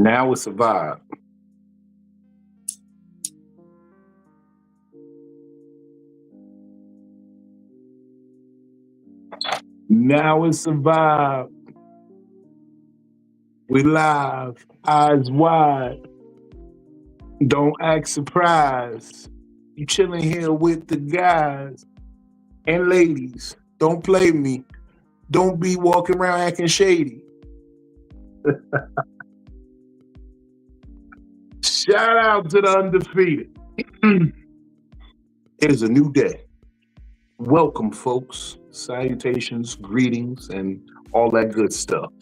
Now it's a vibe. Now it's a vibe. We live, eyes wide. Don't act surprised. You chilling here with the guys and ladies. Don't play me. Don't be walking around acting shady. Shout out to the undefeated. It is a new day. Welcome, folks. Salutations, greetings, and all that good stuff.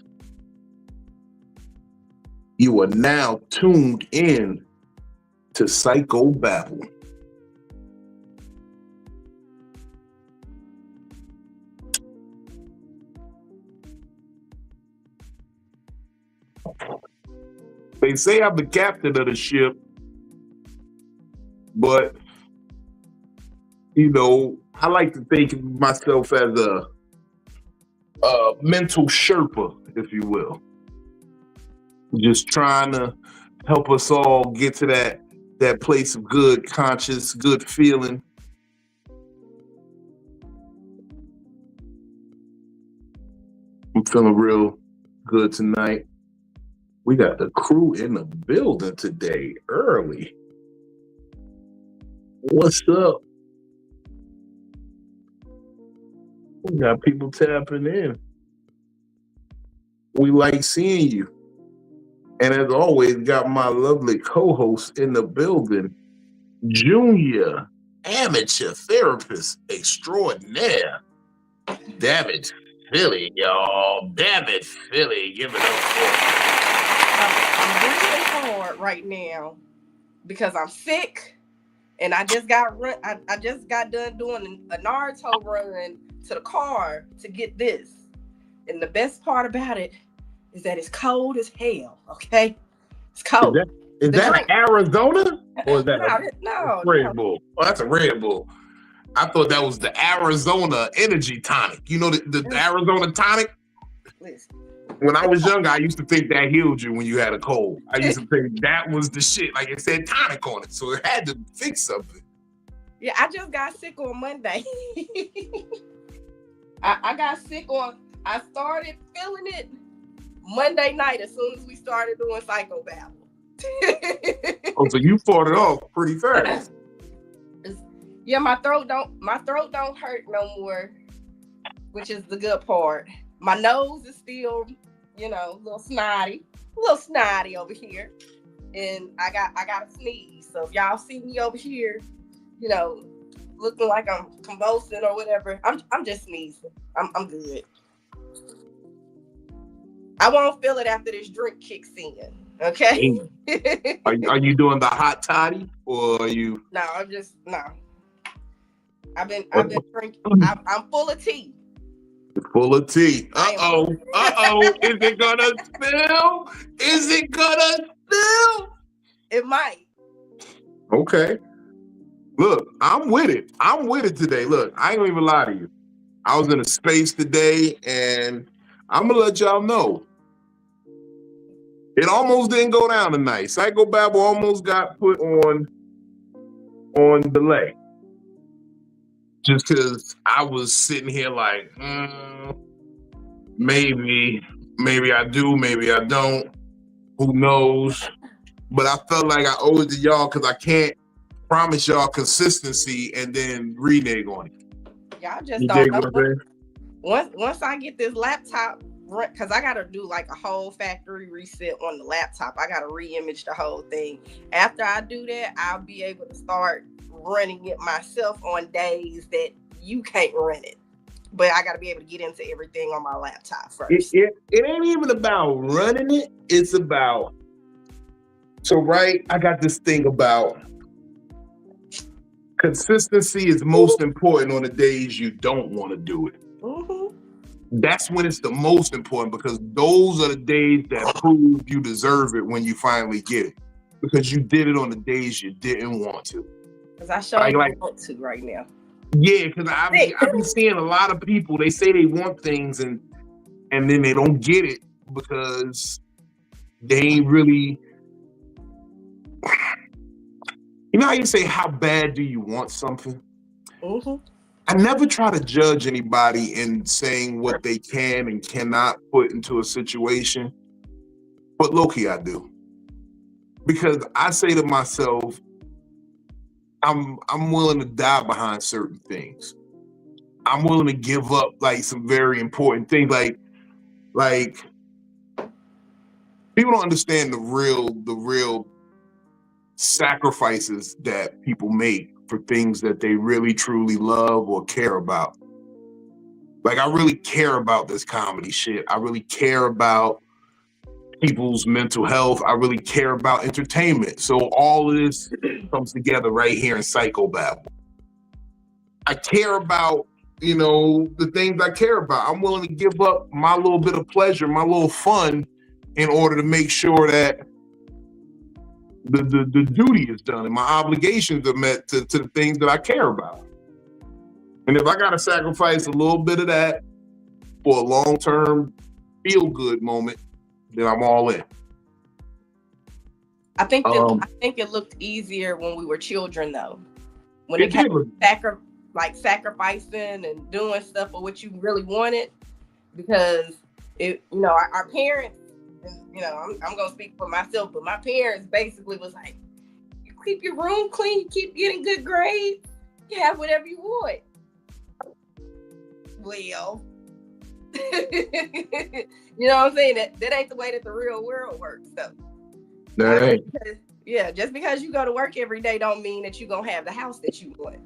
You are now tuned in to Psycho-Babble. They say I'm the captain of the ship, but, I like to think of myself as a mental Sherpa, if you will. Just trying to help us all get to that place of good conscience, good feeling. I'm feeling real good tonight. We got the crew in the building today, early. What's up? We got people tapping in. We like seeing you. And as always, got my lovely co-host in the building, Junior, amateur therapist extraordinaire, DamnItPhilly, y'all. DamnItPhilly, give it up for I'm breathing hard right now because I'm sick, and I just got done doing a Naruto run to the car to get this. And the best part about it is that it's cold as hell. Okay, it's cold. Is that Arizona or is that no Red Bull? Oh, that's a Red Bull. I thought that was the Arizona energy tonic. You know the Arizona tonic? Listen. When I was younger, I used to think that healed you when you had a cold. I used to think that was the shit. Like it said tonic on it, so it had to fix something. Yeah, I just got sick on Monday. I got sick I started feeling it Monday night as soon as we started doing Psycho-Babble. Oh, so you fought it off pretty fast. Yeah, my throat don't hurt no more, which is the good part. My nose is still, a little snotty over here, and I got a sneeze. So if y'all see me over here, looking like I'm convulsing or whatever, I'm just sneezing. I'm good. I won't feel it after this drink kicks in. Okay. Are you doing the hot toddy or are you? No, no. I've been drinking. I'm full of tea. Full of tea. Uh-oh. Is it gonna spill? Is it gonna spill? It might. Okay. Look, I'm with it. I'm with it today. Look, I ain't gonna even lie to you. I was in a space today, and I'm gonna let y'all know. It almost didn't go down tonight. Psycho-Babble almost got put on delay. Just because I was sitting here like, maybe I do, maybe I don't. Who knows? But I felt like I owe it to y'all because I can't promise y'all consistency and then renege on it. Y'all just don't know. Once I get this laptop, because I got to do like a whole factory reset on the laptop. I got to re-image the whole thing. After I do that, I'll be able to start running it myself on days that you can't run it. But I got to be able to get into everything on my laptop first. It ain't even about running it. It's about, I got this thing about consistency is most important on the days you don't want to do it. Mm-hmm. That's when it's the most important because those are the days that prove you deserve it when you finally get it. Because you did it on the days you didn't want to. Because I sure don't want to right now. Yeah, because I've been seeing a lot of people, they say they want things and then they don't get it because they ain't really, you know how you say, how bad do you want something? Mm-hmm. I never try to judge anybody in saying what they can and cannot put into a situation, but low-key I do. Because I say to myself, I'm willing to die behind certain things. I'm willing to give up like some very important things. Like people don't understand the real sacrifices that people make for things that they really truly love or care about. Like, I really care about this comedy shit. I really care about people's mental health. I really care about entertainment. So all of this comes together right here in Psycho-Babble. I care about, the things I care about. I'm willing to give up my little bit of pleasure, my little fun, in order to make sure that the duty is done and my obligations are met to the things that I care about. And if I got to sacrifice a little bit of that for a long-term feel-good moment, then I'm all in. I think it looked easier when we were children, though. When It it came did. to sacrificing and doing stuff for what you really wanted, because our parents, and I'm gonna speak for myself, but my parents basically was like, you keep your room clean, you keep getting good grades, you have whatever you want. Well, you know what I'm saying? That ain't the way that the real world works, though. That ain't. Yeah, just because you go to work every day don't mean that you're gonna have the house that you want.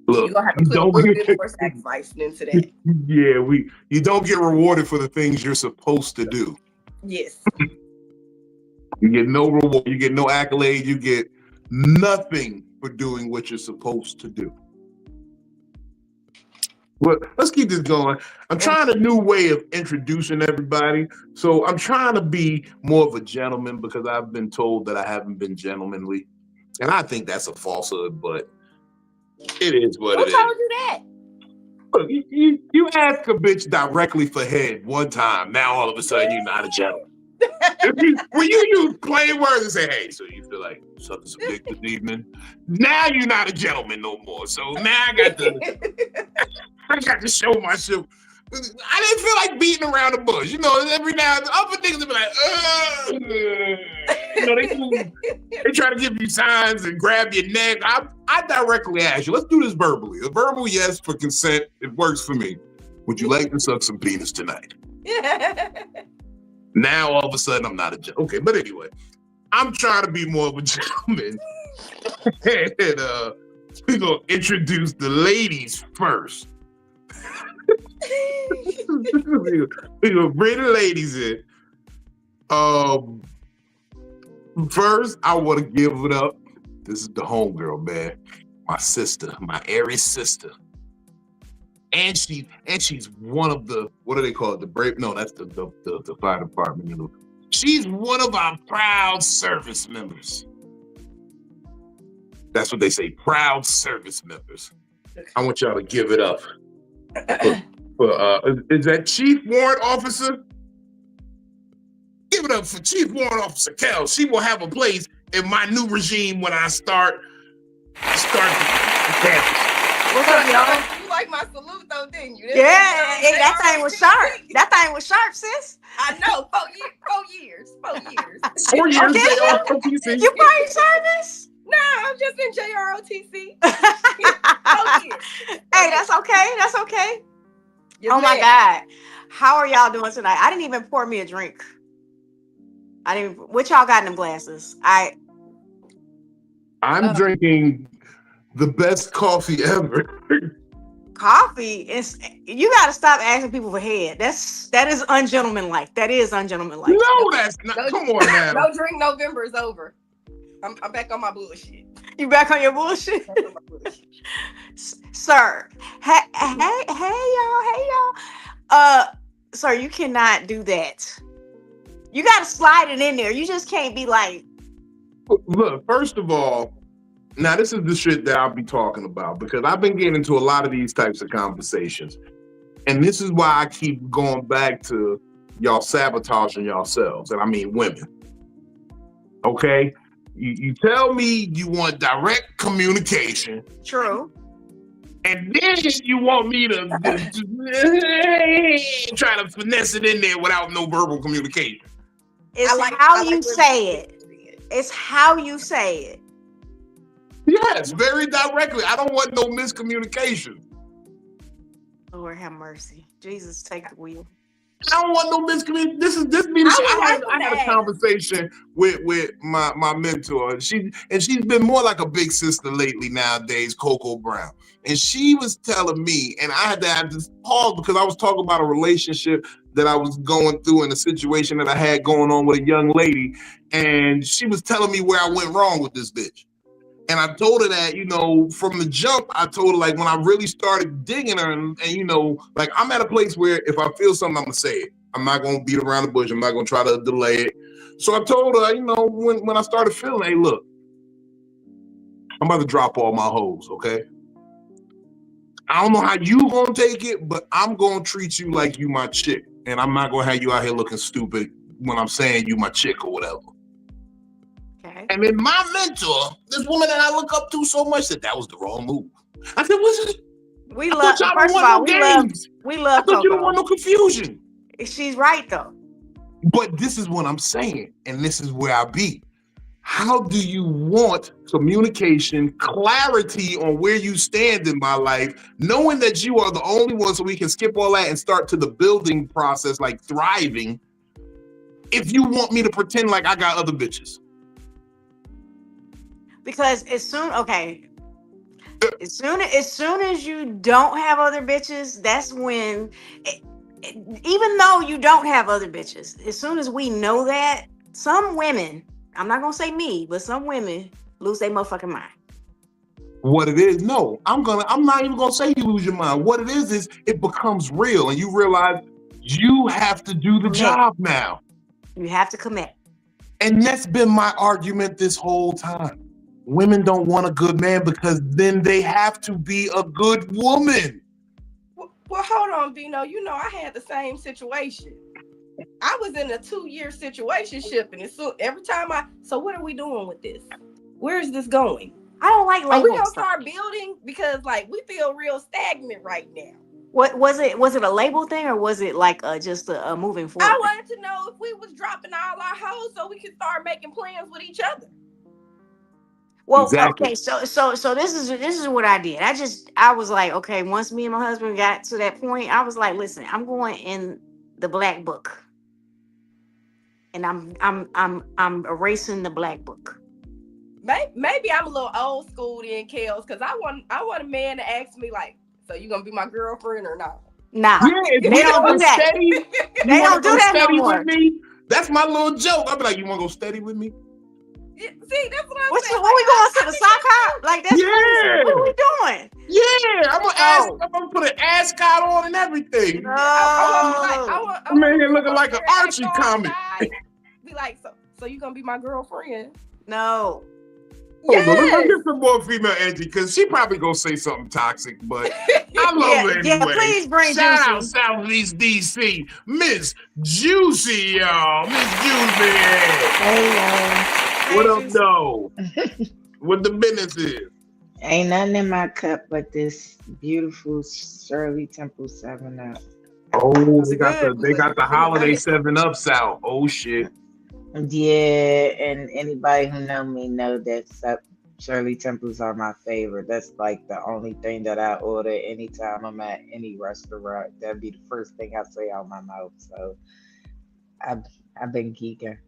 Look, you're gonna have to put a little bit more sacrifice into that. Yeah, you don't get rewarded for the things you're supposed to do. Yes. You get no reward, you get no accolade, you get nothing for doing what you're supposed to do. But let's keep this going. I'm trying a new way of introducing everybody. So I'm trying to be more of a gentleman because I've been told that I haven't been gentlemanly. And I think that's a falsehood, but it is what it is. Who told you that? Look, you ask a bitch directly for head one time. Now all of a sudden you're not a gentleman. When you use plain words and say, hey, so you feel like sucking some dick this evening? Now you're not a gentleman no more. So now I got to show my shit. I didn't feel like beating around the bush. Every now and then, other niggas be like, they try to give you signs and grab your neck. I directly ask you, let's do this verbally. A verbal yes for consent, it works for me. Would you like to suck some penis tonight? Now all of a sudden I'm not a gentleman. Okay, but anyway, I'm trying to be more of a gentleman. And we're gonna introduce the ladies first. We're gonna bring the ladies in. First, I want to give it up. This is the homegirl, man. My sister, my Aries sister. And she's one of the, what do they call it? The brave? No, that's the fire department. She's one of our proud service members. That's what they say, proud service members. I want y'all to give it up. Is that Chief Warrant Officer? Give it up for Chief Warrant Officer Kel. She will have a place in my new regime when I start the campus. What's up, y'all? You like my salute though, didn't you? That thing was sharp. That thing was sharp, sis. I know. 4 years. 4 years. 4 years. Okay. You party service? No, I'm just in JROTC. 4 years. Hey, that's okay. That's okay. Yes, oh my ma'am. God. How are y'all doing tonight? I didn't even pour me a drink. What y'all got in them glasses? I'm drinking the best coffee ever. Coffee you got to stop asking people for head. That is ungentlemanlike. That is ungentlemanlike. No, that's not. Come on now. No drink November is over. I'm back on my bullshit. You back on your bullshit? Sir. Hey y'all. Sir, you cannot do that. You got to slide it in there. You just can't be like. Look, first of all, now this is the shit that I'll be talking about because I've been getting into a lot of these types of conversations. And this is why I keep going back to y'all sabotaging yourselves, and I mean women. Okay, you tell me you want direct communication. True. And then you want me to try to finesse it in there without no verbal communication. It's how you say it. It's how you say it. Yes, very directly. I don't want no miscommunication. Lord have mercy. Jesus, take the wheel. I don't want no miscommunication. This means I had a conversation with my mentor. And she's been more like a big sister lately nowadays, Coco Brown. And she was telling me, and I had to have this pause because I was talking about a relationship that I was going through in a situation that I had going on with a young lady. And she was telling me where I went wrong with this bitch. And I told her that, from the jump, I told her, like, when I really started digging her and like, I'm at a place where if I feel something, I'm going to say it. I'm not going to beat around the bush. I'm not going to try to delay it. So I told her, when I started feeling, hey, look, I'm about to drop all my hoes, okay? I don't know how you going to take it, but I'm going to treat you like you my chick. And I'm not going to have you out here looking stupid when I'm saying you my chick or whatever. Okay. And then my mentor, this woman that I look up to so much, said that was the wrong move. I said, what's it? We love, first of all, we love Coco. You don't want no confusion. She's right, though. But this is what I'm saying, and this is where I be. How do you want communication, clarity on where you stand in my life, knowing that you are the only one so we can skip all that and start to the building process, like thriving, if you want me to pretend like I got other bitches? Because as soon as you don't have other bitches, that's when, even though you don't have other bitches, as soon as we know that, some women, I'm not gonna say me, but some women lose their motherfucking mind. What it is, no, I'm not even gonna say you lose your mind. What it is it becomes real, and you realize you have to do the job now. You have to commit. And that's been my argument this whole time. Women don't want a good man because then they have to be a good woman. Well, hold on, Vino. I had the same situation. I was in a 2-year situationship, and every time so what are we doing with this? Where is this going? I don't like labels. Are we gonna start building? Because we feel real stagnant right now. What was it? Was it a label thing, or was it like just a moving forward? I wanted to know if we was dropping all our hoes so we could start making plans with each other. Well, exactly. Okay, so this is what I did. I was like, okay, once me and my husband got to that point, I was like, listen, I'm going in the black book, and I'm erasing the black book. Maybe I'm a little old school then, Kels, because I want a man to ask me like, so you gonna be my girlfriend or not? Nah, yeah, they don't do that. They don't do that no more. With me? That's my little joke. I'll be like, you want to go steady with me? Yeah, see, that's what I'm saying. What we going to the sock hop? Like that's crazy. What are we doing? Yeah, I'm gonna put an ascot on and everything. No. I'm in here looking like an Archie comic. Be like, so you gonna be my girlfriend? No. Yes. Let's get some more female energy because she probably gonna say something toxic, but I love her anyway. Yeah, please bring Shout out Southeast DC, Miss Juicy, y'all. Miss Juicy. Hey, y'all. What up, though? What the business is? Ain't nothing in my cup but this beautiful Shirley Temple 7-Up. Oh, they got the holiday 7-Ups out. Oh shit. Yeah, and anybody who know me know that Shirley Temples are my favorite. That's like the only thing that I order anytime I'm at any restaurant. That'd be the first thing I say out my mouth. So I've been geeking.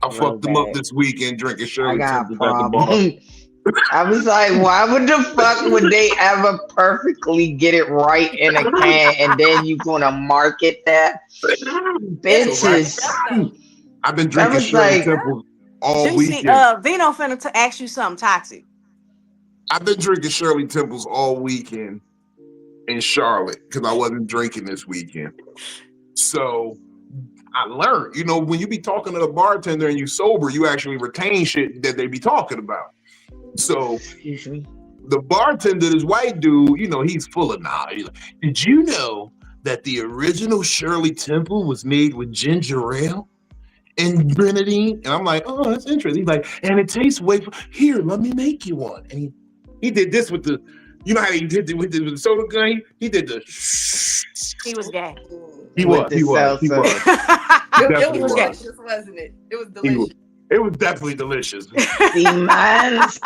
I fucked them up this weekend drinking Shirley Temples at the bar. I was like, why would the fuck would they ever perfectly get it right in a can and then you gonna market that? Bitches. I've been drinking Shirley Temples all weekend. Vino finna ask you something toxic. I've been drinking Shirley Temples all weekend in Charlotte because I wasn't drinking this weekend. So I learned, when you be talking to the bartender and you sober, you actually retain shit that they be talking about. So the bartender, this white dude, he's full of knowledge. Like, did you know that the original Shirley Temple was made with ginger ale and grenadine? And I'm like, oh, that's interesting. He's like, and it tastes here, let me make you one. And he did this with the, you know how he did it with the soda gun? He did the He was gay. He was. It was Definitely was. delicious, wasn't it? It was delicious. It was definitely delicious. See, mine's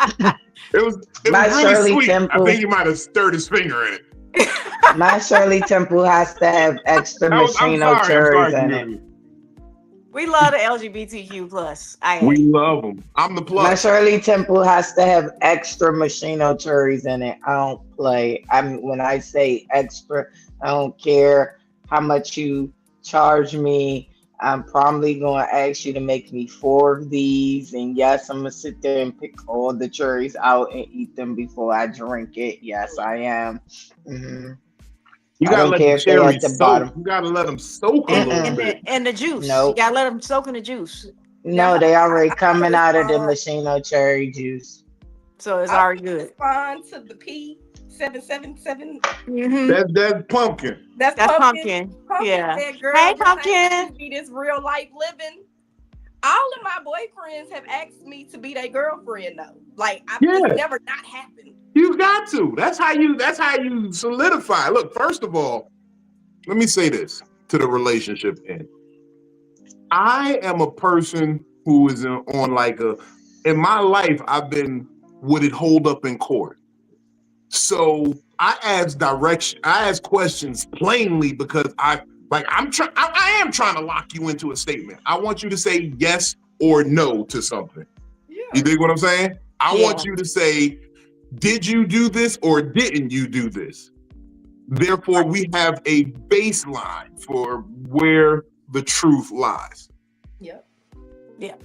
It was my really Shirley sweet. Temple. I think he might have stirred his finger in it. My Shirley Temple has to have extra machino cherries in it. We love the LGBTQ plus. We love them. I'm the plus. My Shirley Temple has to have extra machino cherries in it. I don't play. When I say extra, I don't care how much you charge me. I'm probably going to ask you to make me 4 of these. And yes, I'm going to sit there and pick all the cherries out and eat them before I drink it. Yes, I am. Mm-hmm. You gotta let the cherries soak. You gotta let them soak a little bit. And the juice. Nope. You gotta let them soak in the juice. No, they already coming out of the machino cherry juice. So it's already good. Respond to the P777. Mm-hmm. That's pumpkin. That's pumpkin. Yeah. Said, girl, hey, pumpkin. Be this real life living. All of my boyfriends have asked me to be their girlfriend though. Like it's never not happened. You got to. That's how you solidify. Look, first of all, let me say this to the relationship end. I am a person who is in my life, I've been, would it hold up in court? So I ask questions plainly because I am trying to lock you into a statement. I want you to say yes or no to something. Yeah. You dig what I'm saying? I want you to say, did you do this or didn't you do this? Therefore, we have a baseline for where the truth lies. Yep. Yeah.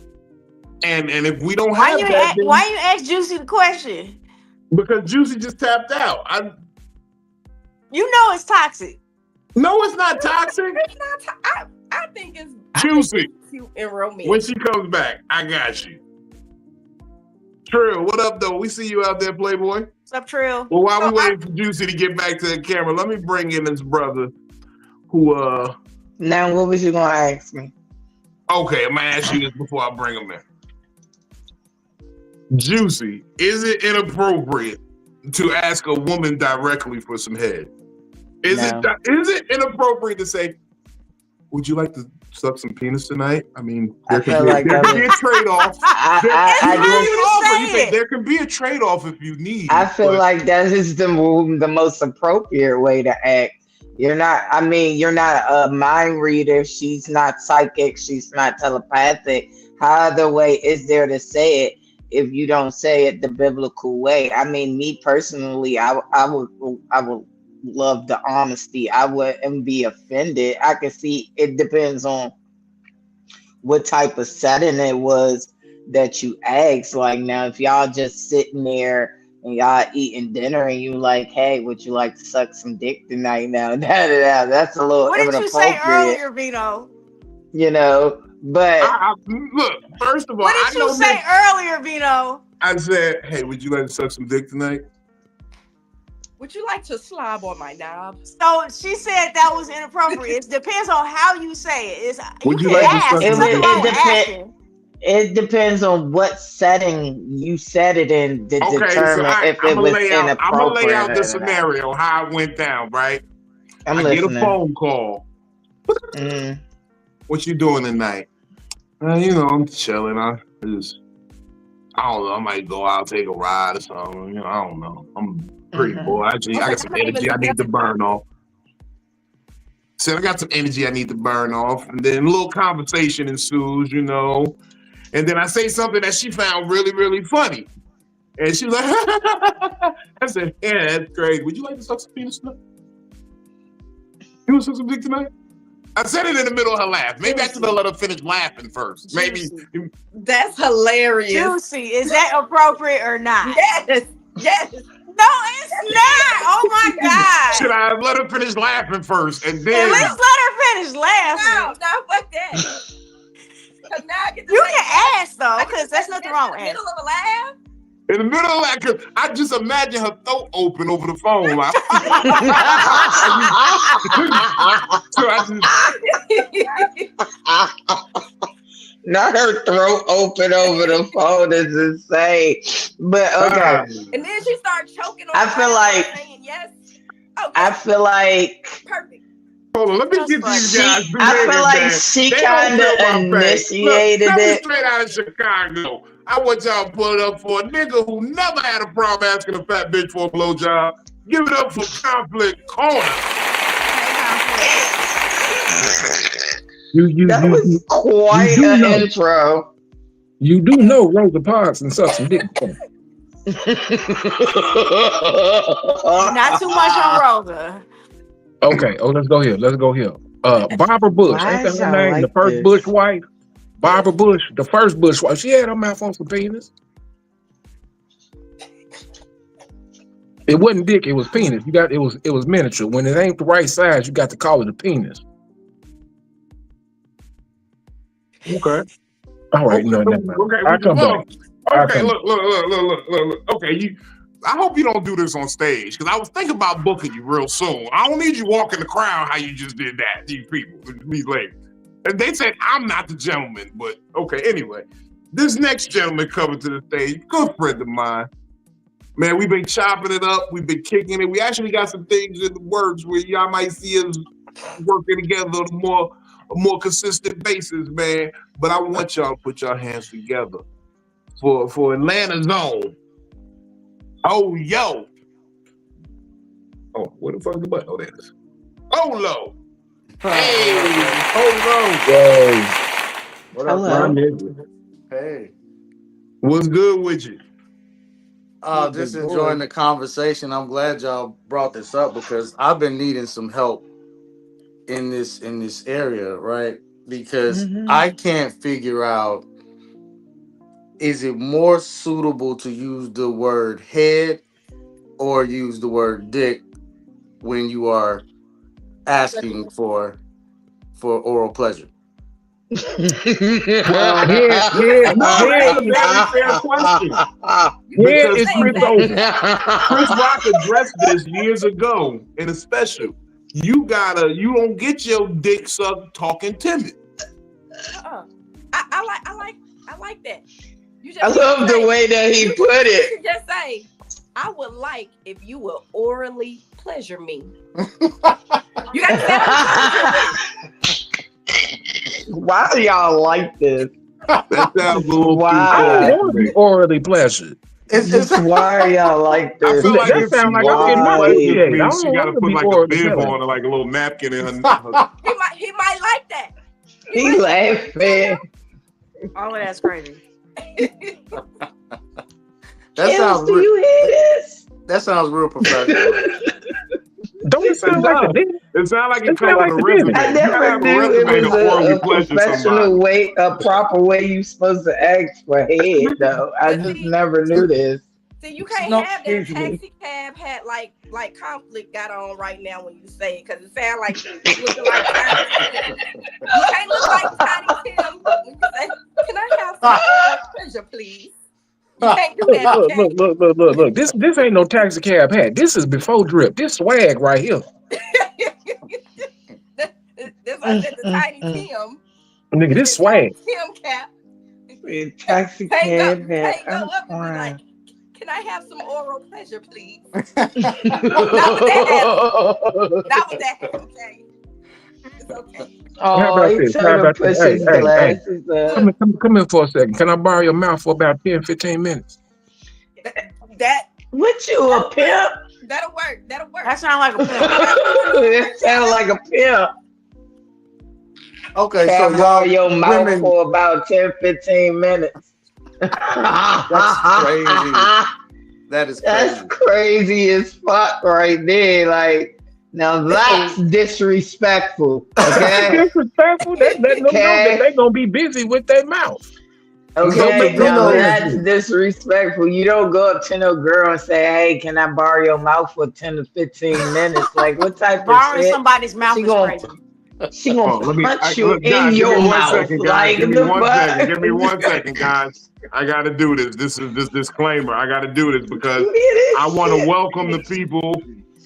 And if we don't have that, why you ask Juicy the question? Because Juicy just tapped out. You know it's toxic. No, it's not toxic. It's not I think it's Juicy. Cute and romantic. When she comes back, I got you. Trill, what up, though? We see you out there, Playboy. What's up, Trill? Well, while we waiting for Juicy to get back to the camera, let me bring in his brother who, Now, what was you going to ask me? Okay, I'm going to ask you this before I bring him in. Juicy, is it inappropriate to ask a woman directly for some head? Is it inappropriate to say, would you like to suck some penis tonight? I mean, there can be a trade-off. There can be a trade-off if you need. I feel like that is the most appropriate way to act. You're not a mind reader. She's not psychic. She's not telepathic. How other way is there to say it if you don't say it the biblical way? I mean, me personally, I would love the honesty. I wouldn't be offended. I can see it depends on what type of setting it was that you asked. Like now, if y'all just sitting there and y'all eating dinner and you like, hey, would you like to suck some dick tonight? Now, that's a little inappropriate. What did you say earlier, Vito? You know, but look, first of all, what did you say earlier, Vito? I said, hey, would you like to suck some dick tonight? Would you like to slob on my knob? So she said that was inappropriate. It depends on how you say it. Would you like to suck some dick? It depends on what setting you said it in to determine if it was inappropriate. I'm going to lay out the scenario, how it went down, right? I get a phone call. What you doing tonight? I'm chilling. I don't know. I might go out, take a ride or something. I don't know. I'm pretty boy. I got some energy I need to burn off. So I got some energy I need to burn off. And then a little conversation ensues, And then I say something that she found really, really funny. And she was like, I said, yeah, that's great. Would you like to suck some penis tonight? You want to suck some dick tonight? I said it in the middle of her laugh. Maybe I should have let her finish laughing first. Maybe. That's hilarious. Juicy, is that appropriate or not? Yes. No, it's not. Oh my God. Should I have let her finish laughing first and then? Let's let her finish laughing. No, fuck that. You can ask though, because there's nothing wrong with asking. In the middle of a laugh? In the middle of that, cause I just imagine her throat open over the phone. Like, so Not her throat open over the phone is insane. But okay. And then she started choking on I feel like saying yes. Okay. I feel like Perfect. hold on, let me get these guys. I feel like she kind of initiated it. Straight out of Chicago. I want y'all to pull it up for a nigga who never had a problem asking a fat bitch for a blowjob. Give it up for Conflict Corner. That was quite an intro. You do know Rosa Parks and such some dick. Not too much on Rosa. Okay. Oh, let's go here. Barbara Bush. Why Ain't that is her y'all name? like The first this? Bush wife. Barbara Bush, the first Bush wife. She had her mouth on some penis. It wasn't dick. It was penis. It was miniature. When it ain't the right size, you got to call it a penis. Okay. All right. No, never mind. I'll come back. Okay, look. Okay, I hope you don't do this on stage, because I was thinking about booking you real soon. I don't need you walking the crowd how you just did that, these people, these ladies. And they said I'm not the gentleman, but okay, anyway. This next gentleman coming to the stage, good friend of mine. Man, we've been chopping it up, we've been kicking it. We actually got some things in the works where y'all might see us working together on a more consistent basis, man. But I want y'all to put your hands together for Atlanta's own. Oh, yo. Oh, what the fuck the button? Oh, that is. Olo. Hey, Olo. What up, Hello. bro? Hey. What's good with you? Just enjoying the conversation. I'm glad y'all brought this up because I've been needing some help in this area, right? Because I can't figure out, is it more suitable to use the word head or use the word dick when you are asking for oral pleasure? Well, that's a very fair question. Because Chris Rock addressed this years ago in a special. You don't get your dick sucked talking timid. I like that. I love the way that he put it. You just say, I would like if you would orally pleasure me. You got to Why do y'all like this? That sounds a little I don't want to be orally pleasured. It's why are y'all like this? I feel like that sounds like I'm getting nauseated. I she don't got to want to put be like a orally bib pleasured. on or like a little napkin in her. He might like that. He laughing. Oh, that's crazy. Do you hear this? That sounds real professional. Don't it sound like a dick? It sounds like it comes with a resume. I never knew it was a professional way, a proper way you supposed to ask for head, though. I just never knew this. See, you can't have that taxi cab hat like Conflict got on right now when you say it, because it sounds like looking like Tiny Tim. You can't look like Tiny Tim when you say, "Can I have some pleasure, please?" You can't do that. Look. This ain't no taxi cab hat. This is before drip. This swag right here. That's like the Tiny Tim. Nigga, this swag. Tim cap. Taxi cab hat. Go up and be like, "Can I have some oral pleasure, please?" Not with that hat. Okay. It's okay. Oh, he tried to push his glasses up. Come in for a second. Can I borrow your mouth for about 10, 15 minutes? What, you a pimp? That'll work. That sounds like a pimp. It sounds like a pimp. Okay, Can so borrow y'all your mouth women, for about 10, 15 minutes. that's crazy. That is crazy. That's crazy as fuck right there. Like, now that's disrespectful. Okay. Disrespectful? That let them know that they gonna be busy with their mouth. Okay, now that's disrespectful. You don't go up to no girl and say, "Hey, can I borrow your mouth for 10 to 15 minutes?" Like, what type of Borrowing shit? somebody's mouth is crazy. She gonna punch you look, in guys, give me your 1 mouth. second, guys. Like Give me the 1 second. fuck? Give me 1 second, guys. I gotta do this. This is this disclaimer. I gotta do this because I want to welcome the people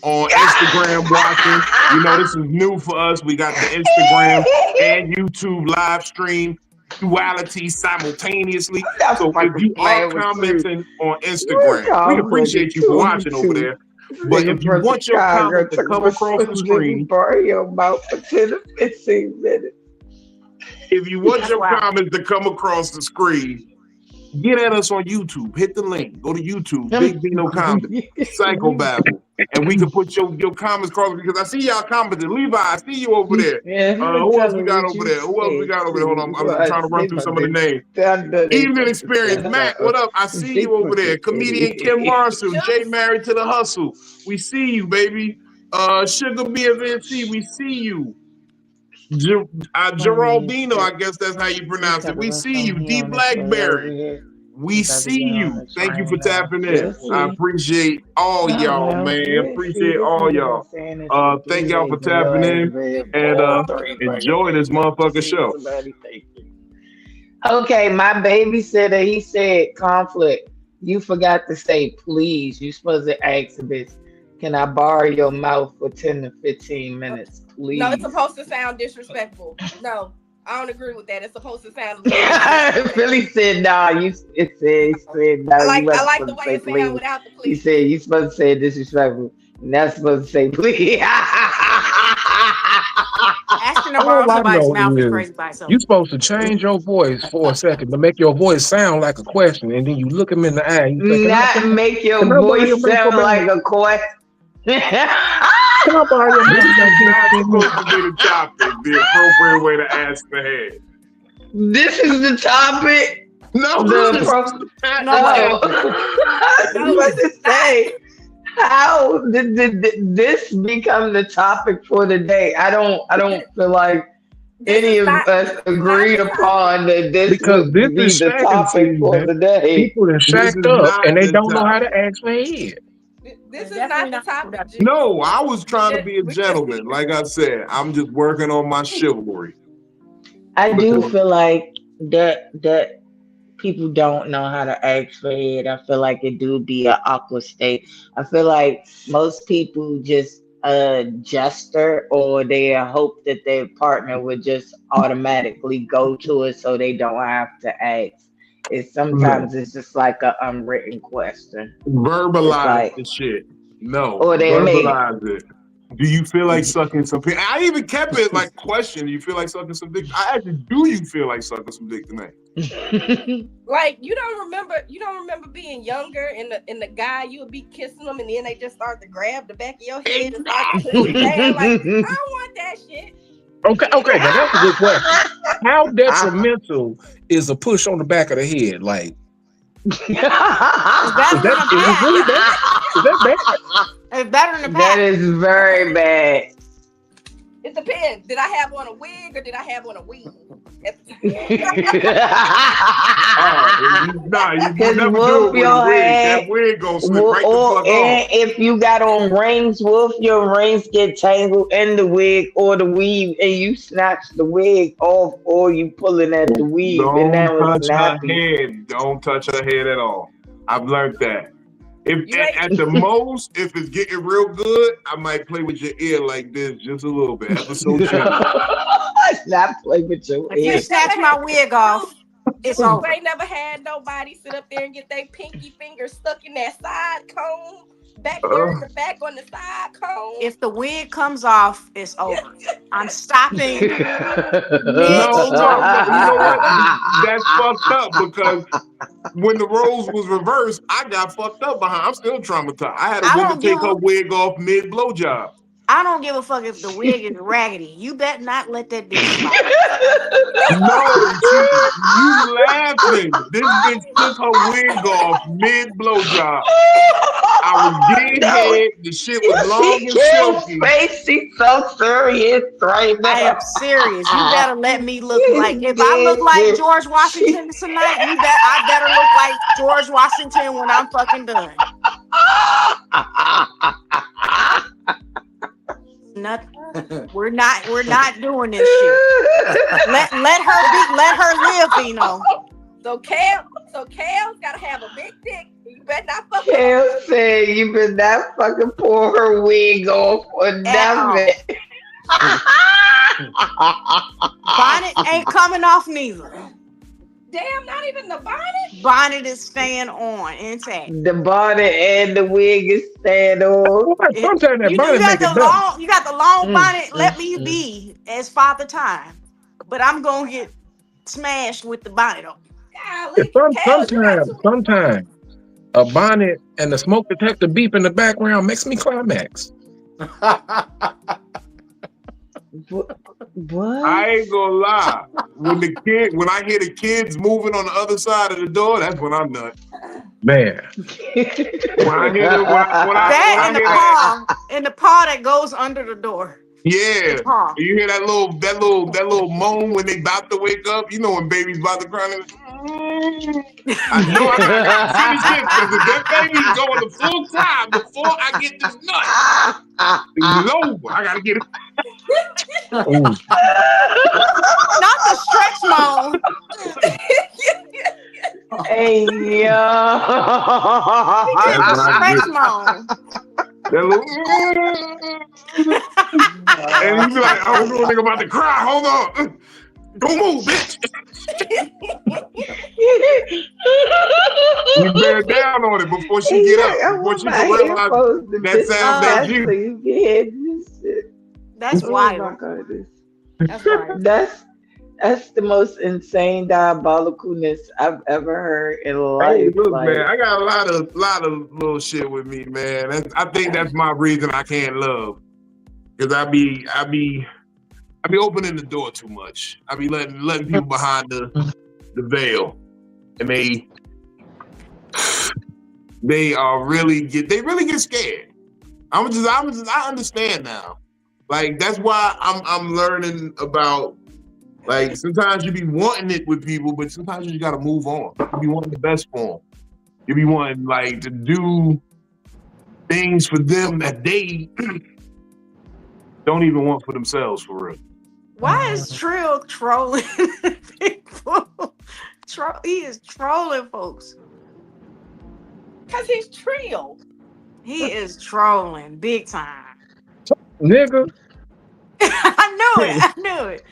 on Instagram watching. You know, this is new for us. We got the Instagram and YouTube live stream duality simultaneously. So if you are commenting on Instagram, we appreciate you for watching over there. But if you want your comment to come across the screen, burn your mouth for 10 to 15 minutes. If you want your comments to come across the screen, get at us on YouTube. Hit the link. Go to YouTube. Big Dino Comedy. Psycho-Babble. And we can put your comments across because I see y'all commenting. Levi, I see you over there. Who else we got over there? Hold on. I'm trying to run through some of the names. Evening Experience. Matt, what up? I see you over there. Comedian Kim Marshall. Jay Married to the Hustle. We see you, baby. Sugar BFNC. We see you. Geraldino, I guess that's how you pronounce it. We see you. D Blackberry. We see you. Thank you for tapping in. I appreciate all y'all, man. Appreciate all y'all. Thank y'all for tapping in and enjoy this motherfucker show. Okay, my babysitter, he said conflict. You forgot to say please. You supposed to ask a bitch, can I borrow your mouth for 10 to 15 minutes, please? No, it's supposed to sound disrespectful. No, I don't agree with that. It's supposed to sound. Philly said, "Nah." It said, "No." I like the way it sounds without the please. He said, "You supposed to say disrespectful, and that's supposed to say please." Asking to borrow somebody's mouth is crazy by itself. You're supposed to change your voice for a second to make your voice sound like a question, and then you look him in the eye. And you say, not make your voice sound like a question. This is not supposed to be the topic, the appropriate way to ask the head. This is the topic. No, what to say? How did this become the topic for the day? I don't feel like any of us agreed upon that this would be the topic for the day. People are shacked up and they don't know how to ask for head. This is not the topic. No, I was trying to be a gentleman. Like I said, I'm just working on my chivalry. I do feel like that people don't know how to ask for it. I feel like it do be an awkward state. I feel like most people just gesture or they hope that their partner would just automatically go to it so they don't have to ask. Sometimes it's just like an unwritten question. Verbalize the shit. No. Or they verbalize it. Do you feel like sucking some dick? I even kept it like question. Do you feel like sucking some dick? I actually do. You feel like sucking some dick tonight? Like you don't remember being younger and the guy you would be kissing them and then they just start to grab the back of your head and start to push you down. Like I don't want that shit. Okay, now that's a good question. How detrimental is a push on the back of the head? Like, is that really bad? Is that bad? It's better than the That is very bad. It depends. Did I have on a wig or did I have on a weave? You never do it with a wig. That wig goes slip right the fuck off. And if you got on rings, will your rings get tangled in the wig or the weave and you snatch the wig off or you pulling at the weave and that was snappy. Don't touch her head at all. I've learned that. If at the most, if it's getting real good, I might play with your ear like this just a little bit. Ever so gentle. Not play with your ear. You snatch my wig off. It's over. I ain't never had nobody sit up there and get their pinky finger stuck in that side comb. Backward in the back on the side comb. If the wig comes off, it's over. I'm stopping. No, you know what? That's fucked up because when the roles was reversed, I got fucked up behind. I'm still traumatized. I had a woman take her wig off mid blowjob. I don't give a fuck if the wig is raggedy. You better not let that bitch slide. No, you laughing. This bitch took her wig off mid blowjob. I was getting head. The shit was long and silky. She's so serious right now. I am serious. You better let me look like. If I look like George Washington tonight, I better look like George Washington when I'm fucking done. Nothing. We're not doing this shit. Let her live, Vino. So Cal's gotta have a big dick. You better not fuck with Kel said you better not fucking pull her wig off or nothing. Bonnet ain't coming off neither. Damn, not even the bonnet. Bonnet is staying on intact. The bonnet and the wig is staying on. Sometimes that bonnet make it better. You got the long bonnet. Let me be as Father Time, but I'm gonna get smashed with the bonnet on. Sometimes a bonnet and the smoke detector beep in the background makes me climax. What? I ain't gonna lie. When I hear the kids moving on the other side of the door, that's when I'm nut. Man. And the paw that goes under the door. Yeah. You hear that little moan when they about to wake up? You know when baby's about to cry. I know I gotta finish this because if that baby's going the full time before I get this nut, it's over. I gotta get it. Not the stretch moan. Hey, yo. Stretch moan. That little, and you be like, oh, this little nigga about to cry. Hold on. Don't move, bitch. You bear down on it before she get up. Before she can realize that sound that you. That's wild. That's wild. That's the most insane diabolicalness I've ever heard in life. Hey, look, man, I got a lot of little shit with me, man. I think that's my reason I can't love, because I be opening the door too much. I be letting people behind the veil, and they really get scared. I understand now. Like that's why I'm learning about. Like sometimes you be wanting it with people, but sometimes you just gotta move on. You be wanting the best for them. You be wanting like to do things for them that they don't even want for themselves, for real. Why is Trill trolling people? He is trolling folks. Because he's Trill. He is trolling big time. Nigga. I knew it.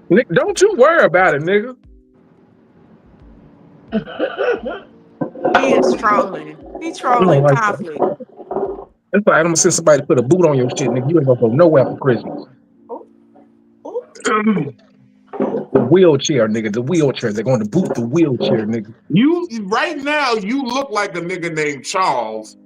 Nick, don't you worry about it, nigga. He is trolling. He's trolling like conflict. That's why I'm gonna send somebody to put a boot on your shit, nigga. You ain't gonna go nowhere for Christmas. The wheelchair, nigga. The wheelchair. They're going to boot the wheelchair, nigga. You right now, you look like a nigga named Charles.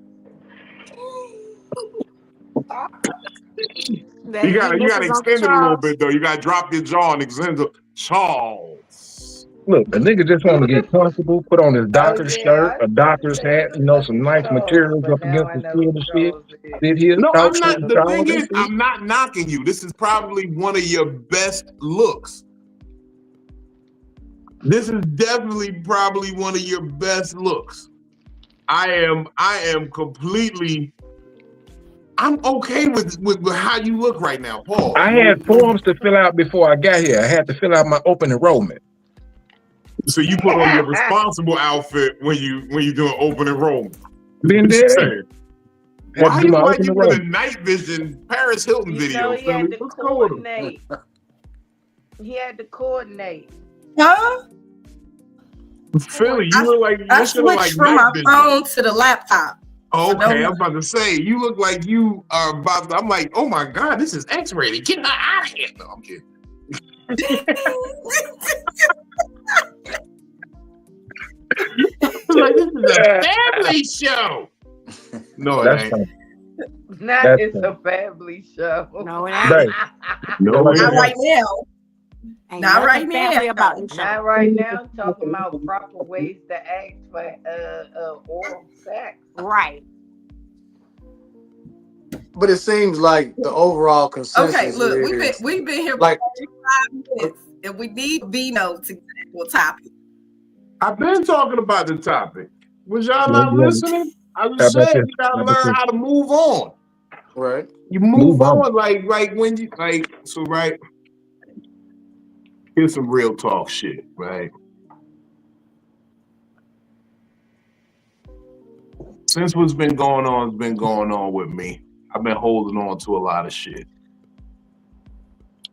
You gotta extend it a little bit though. You gotta drop your jaw and extend it. Charles. Look, the nigga just want to get comfortable, put on his doctor's shirt, a doctor's hat, some nice materials up against the field and shit. Sit here. No, I'm not. The thing is, I'm not knocking you. This is probably one of your best looks. This is definitely probably one of your best looks. I am completely. I'm okay with how you look right now, Paul. I had forms to fill out before I got here. I had to fill out my open enrollment. So you put on your responsible outfit when you doing open enrollment. Been there. Why you like you with a night vision Paris Hilton video? He had to coordinate. He had to coordinate. Huh? Philly, you look like I switched from my phone to the laptop. Okay, I was about to say, you look like you are about to, I'm like, oh my God, this is X-rated. Get her out of here. No, I'm kidding. Like, this is a family show. No, it ain't. It's a family show. No, it ain't. No, not right now. Not right now. Not right now. Talking about proper ways to act for oral sex. Right. But it seems like the overall consensus. Okay, look, is, we've been here like, for 45 minutes, and we need Vino to get to a topic. I've been talking about the topic. Was y'all not listening? I was saying you gotta learn how to move on. Right. You move on. Like when you right. Here's some real talk shit, right? Since what's been going on has been going on with me, I've been holding on to a lot of shit.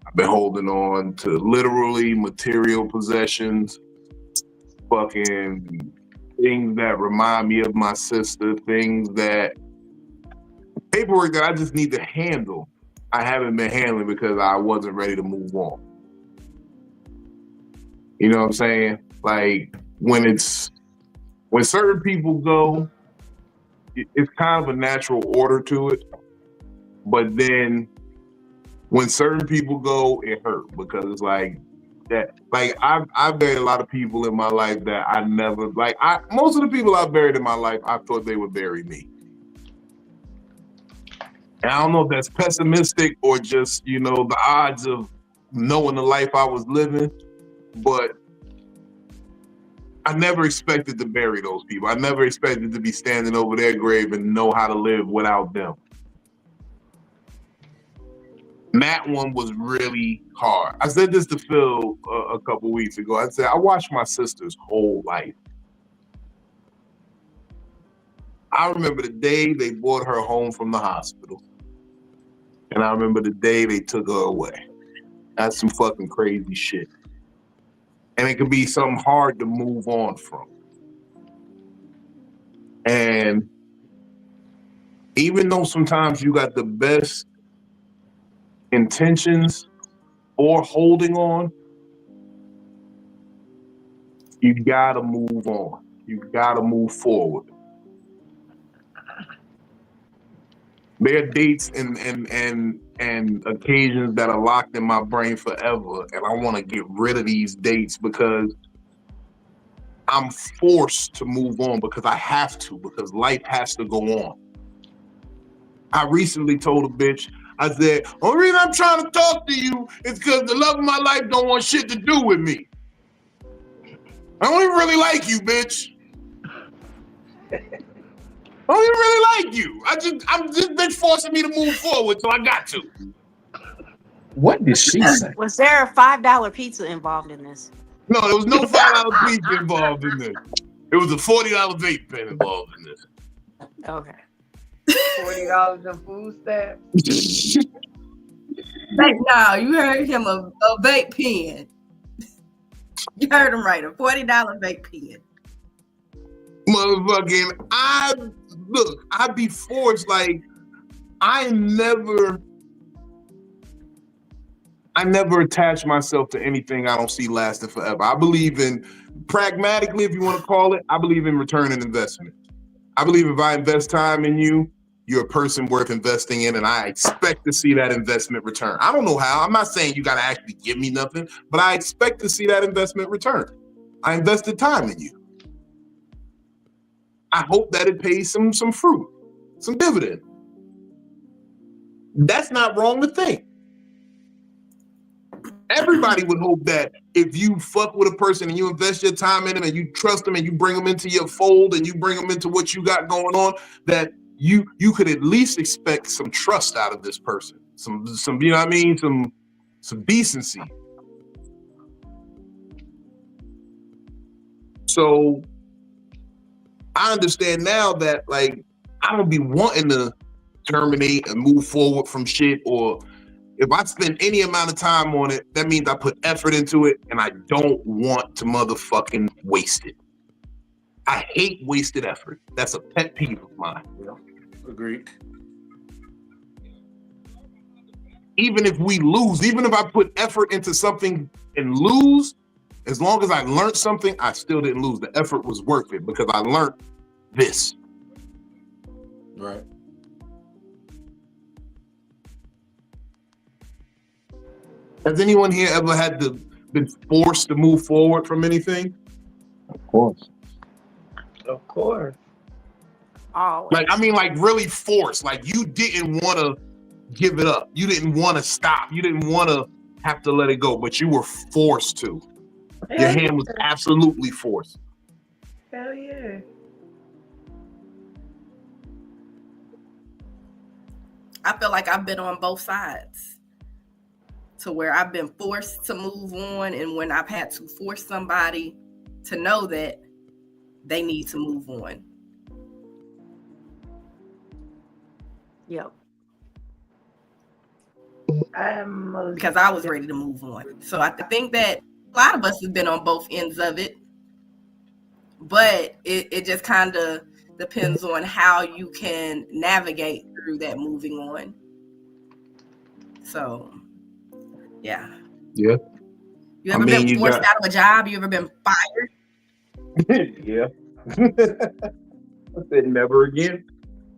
I've been holding on to literally material possessions, fucking things that remind me of my sister, things that paperwork that I just need to handle. I haven't been handling because I wasn't ready to move on. You know what I'm saying? Like when certain people go, it's kind of a natural order to it. But then when certain people go, it hurt because it's like that. Like I've buried a lot of people in my life that I never most of the people I've buried in my life, I thought they would bury me. And I don't know if that's pessimistic or just, the odds of knowing the life I was living, but I never expected to bury those people. I never expected to be standing over their grave and know how to live without them. And that one was really hard. I said this to Phil a couple weeks ago. I said, I watched my sister's whole life. I remember the day they brought her home from the hospital. And I remember the day they took her away. That's some fucking crazy shit. And it could be something hard to move on from. And even though sometimes you got the best intentions or holding on, you gotta move on. You gotta move forward. There are dates and occasions that are locked in my brain forever, and I want to get rid of these dates because I'm forced to move on because I have to, because life has to go on. I recently told a bitch, I said, only reason I'm trying to talk to you is because the love of my life don't want shit to do with me. I don't even really like you, bitch. I don't even really like you. I'm this bitch forcing me to move forward, so I got to. What did she say? Was there a $5 pizza involved in this? No, there was no $5 pizza involved in this. It was a $40 vape pen involved in this. Okay. $40 in food stamps. No, you heard him a vape pen. You heard him right, a $40 vape pen. Motherfucking, I'd be forced, like, I never attach myself to anything I don't see lasting forever. I believe in, pragmatically, if you want to call it, I believe in return on investment. I believe if I invest time in you, you're a person worth investing in, and I expect to see that investment return. I don't know how. I'm not saying you got to actually give me nothing, but I expect to see that investment return. I invested time in you. I hope that it pays some fruit, some dividend. That's not wrong to think. Everybody would hope that if you fuck with a person and you invest your time in them and you trust them and you bring them into your fold and you bring them into what you got going on, that you could at least expect some trust out of this person. Some you know what I mean? Some decency. So I understand now that, like, I don't be wanting to terminate and move forward from shit, or if I spend any amount of time on it, that means I put effort into it, and I don't want to motherfucking waste it. I hate wasted effort. That's a pet peeve of mine. Yeah. Agreed. Even if we lose, even if I put effort into something and lose, as long as I learned something, I still didn't lose. The effort was worth it because I learned this. Right. Has anyone here ever been forced to move forward from anything? Of course. Of course. Oh. Like, I mean, like really forced. Like you didn't want to give it up. You didn't want to stop. You didn't want to have to let it go, but you were forced to. Your hand was absolutely forced. Hell yeah. I feel like I've been on both sides, to where I've been forced to move on, and when I've had to force somebody to know that they need to move on. Yep. Because I was ready to move on. So I think that a lot of us have been on both ends of it, but it just kind of depends on how you can navigate through that moving on. So, yeah. Yeah. You ever been forced out of a job? You ever been fired? Yeah. I said never again.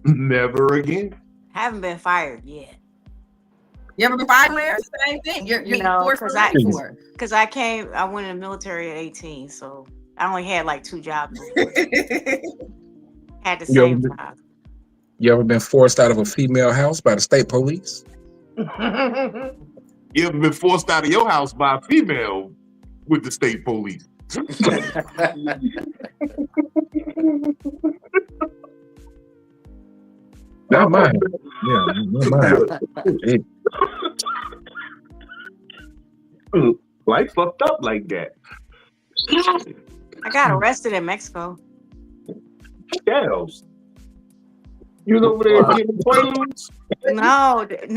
Never again. Haven't been fired yet. You ever been fired, Larry? Same thing. You're forced to look for it. Because I went in the military at 18, so I only had like 2 jobs before. Had the same job. You ever been forced out of a female house by the state police? You ever been forced out of your house by a female with the state police? Not mine. Yeah, not mine. Life fucked up like that. I got arrested in Mexico. Shells. You was over there getting planes? No, I didn't.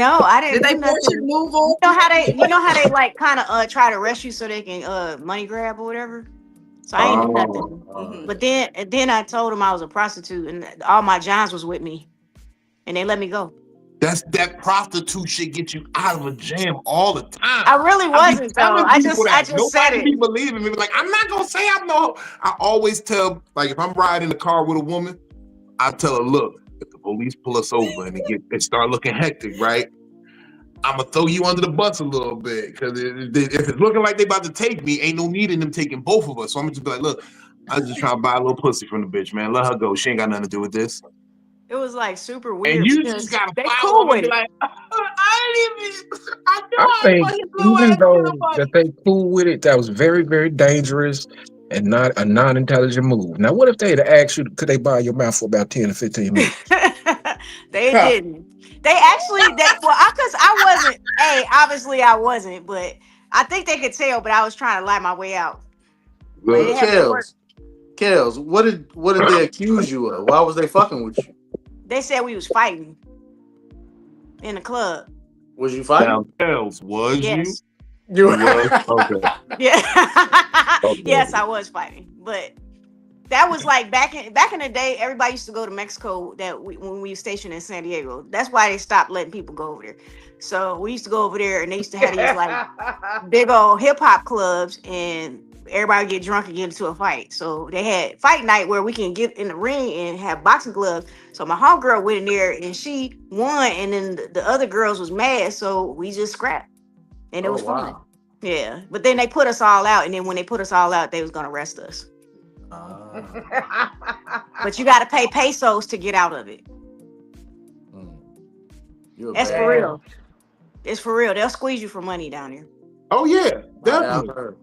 Did they force you to move on? You know how they like kind of try to arrest you so they can money grab or whatever. So I ain't do nothing. But then I told them I was a prostitute and all my Johns was with me, and they let me go. That prostitute shit gets you out of a jam all the time. I really wasn't though. I just said it. Nobody be believing me. Like, I'm not gonna say I know. I always tell, like, if I'm riding in the car with a woman, I tell her, look, if the police pull us over and they start looking hectic, right? I'm gonna throw you under the bus a little bit, because if it's looking like they about to take me, ain't no need in them taking both of us. So I'm gonna just be like, look, I'm just trying to buy a little pussy from the bitch, man. Let her go. She ain't got nothing to do with this. It was like super weird. And you just gotta cool with it. like, I think even though that they cool with it, that was very, very dangerous and not a non-intelligent move. Now, what if they'd asked you, could they buy your mouth for about 10 to 15 minutes? They didn't. They actually, because I wasn't, obviously I wasn't, but I think they could tell, but I was trying to lie my way out. Kels, what did they accuse you of? Why was they fucking with you? They said we was fighting in the club. Was you fighting? Kels, was yes. you was? Okay. Yeah. Okay. Yes, I was fighting, but that was like back in the day. Everybody used to go to Mexico when we were stationed in San Diego. That's why they stopped letting people go over there. So we used to go over there, and they used to have these like big old hip hop clubs, and everybody would get drunk and get into a fight. So they had fight night where we can get in the ring and have boxing gloves. So my homegirl went in there and she won, and then the other girls was mad, so we just scrapped, and it was fun. Yeah, but then they put us all out, and then when they put us all out, they was gonna arrest us. But you got to pay pesos to get out of it. That's for real. It's for real. They'll squeeze you for money down here. Oh yeah, definitely.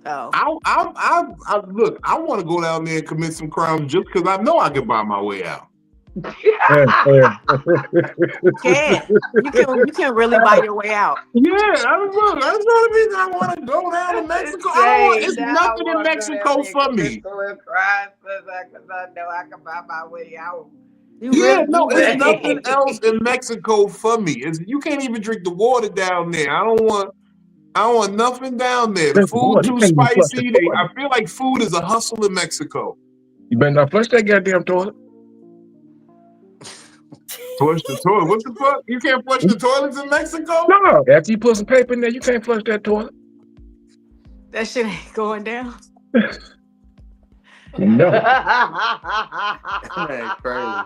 Oh, I look. I want to go down there and commit some crimes just because I know I can buy my way out. You can really buy your way out. Yeah, that's the reason I want to go down to Mexico. It's nothing in Mexico for me. Because I know I can buy my way out. It's nothing else in Mexico for me. You can't even drink the water down there. I don't want nothing down there. The food too spicy. I feel like food is a hustle in Mexico. You better not flush that goddamn toilet. Flush the toilet? What the fuck? You can't flush the toilets in Mexico? No. After you put some paper in there, you can't flush that toilet. That shit ain't going down. No. Man, crazy.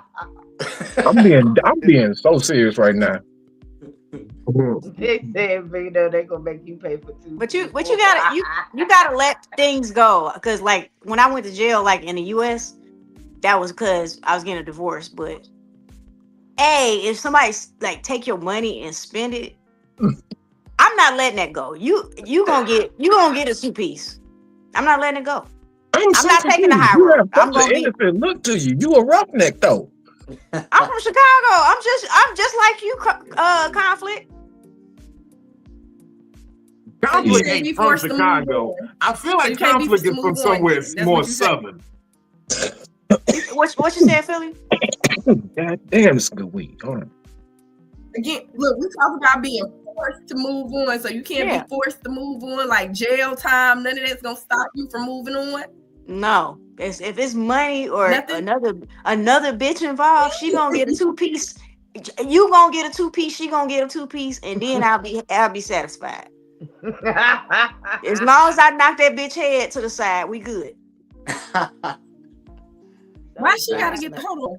I'm being so serious right now. They said, they gonna make you pay for two. But you gotta let things go, because like when I went to jail, like in the U.S., that was because I was getting a divorce. But if somebody like take your money and spend it, I'm not letting that go. You gonna get a 2-piece. I'm not letting it go. I'm not taking the high road. I'm gonna innocent look to you. You a roughneck though. I'm from Chicago. I'm just like you, Conflict. Conflict can't be ain't from forced to move Chicago. on. I feel like you can't be Conflict forced is to from move on somewhere then. That's more what you say. southern. What you said, Philly? God damn, it's good weed. Hold on. Again, look, we talk about being forced to move on, so you can't be forced to move on, like jail time. None of that's gonna stop you from moving on. No, if it's money or Nothing? another bitch involved, she gonna get a 2-piece. You gonna get a 2-piece. She gonna get a 2-piece, and then I'll be satisfied. As long as I knock that bitch head to the side, we good. Why she gotta get the hold on?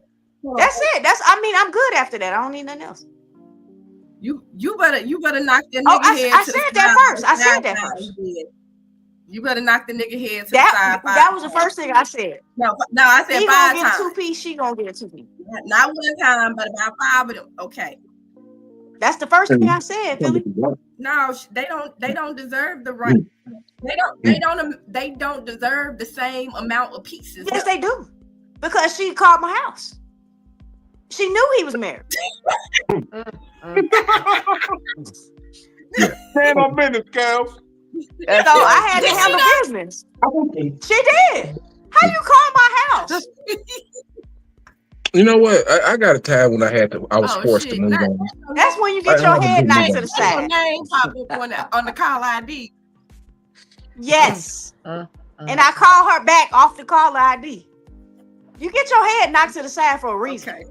That's it. I'm good after that. I don't need nothing else. You better knock that nigga head I to said the that side. first. I said that first. You better knock the nigga head to the side. That was the first thing I said. No, I said he 5 gonna times. get a 2-piece. She gonna get a 2-piece. Not one time, but about 5 of them. Okay. That's the first thing I said, Philly. No, they don't deserve the right. They don't deserve the same amount of pieces. Yes, they do. Because she called my house. She knew he was married. 10 more minutes, girl. So I had to handle business. She did. How you call my house? You know what? I got a time when I was forced to move on. That's when you get your head knocked to the side. Name pop up on the call ID. Yes. And I call her back off the call ID. You get your head knocked to the side for a reason. Okay.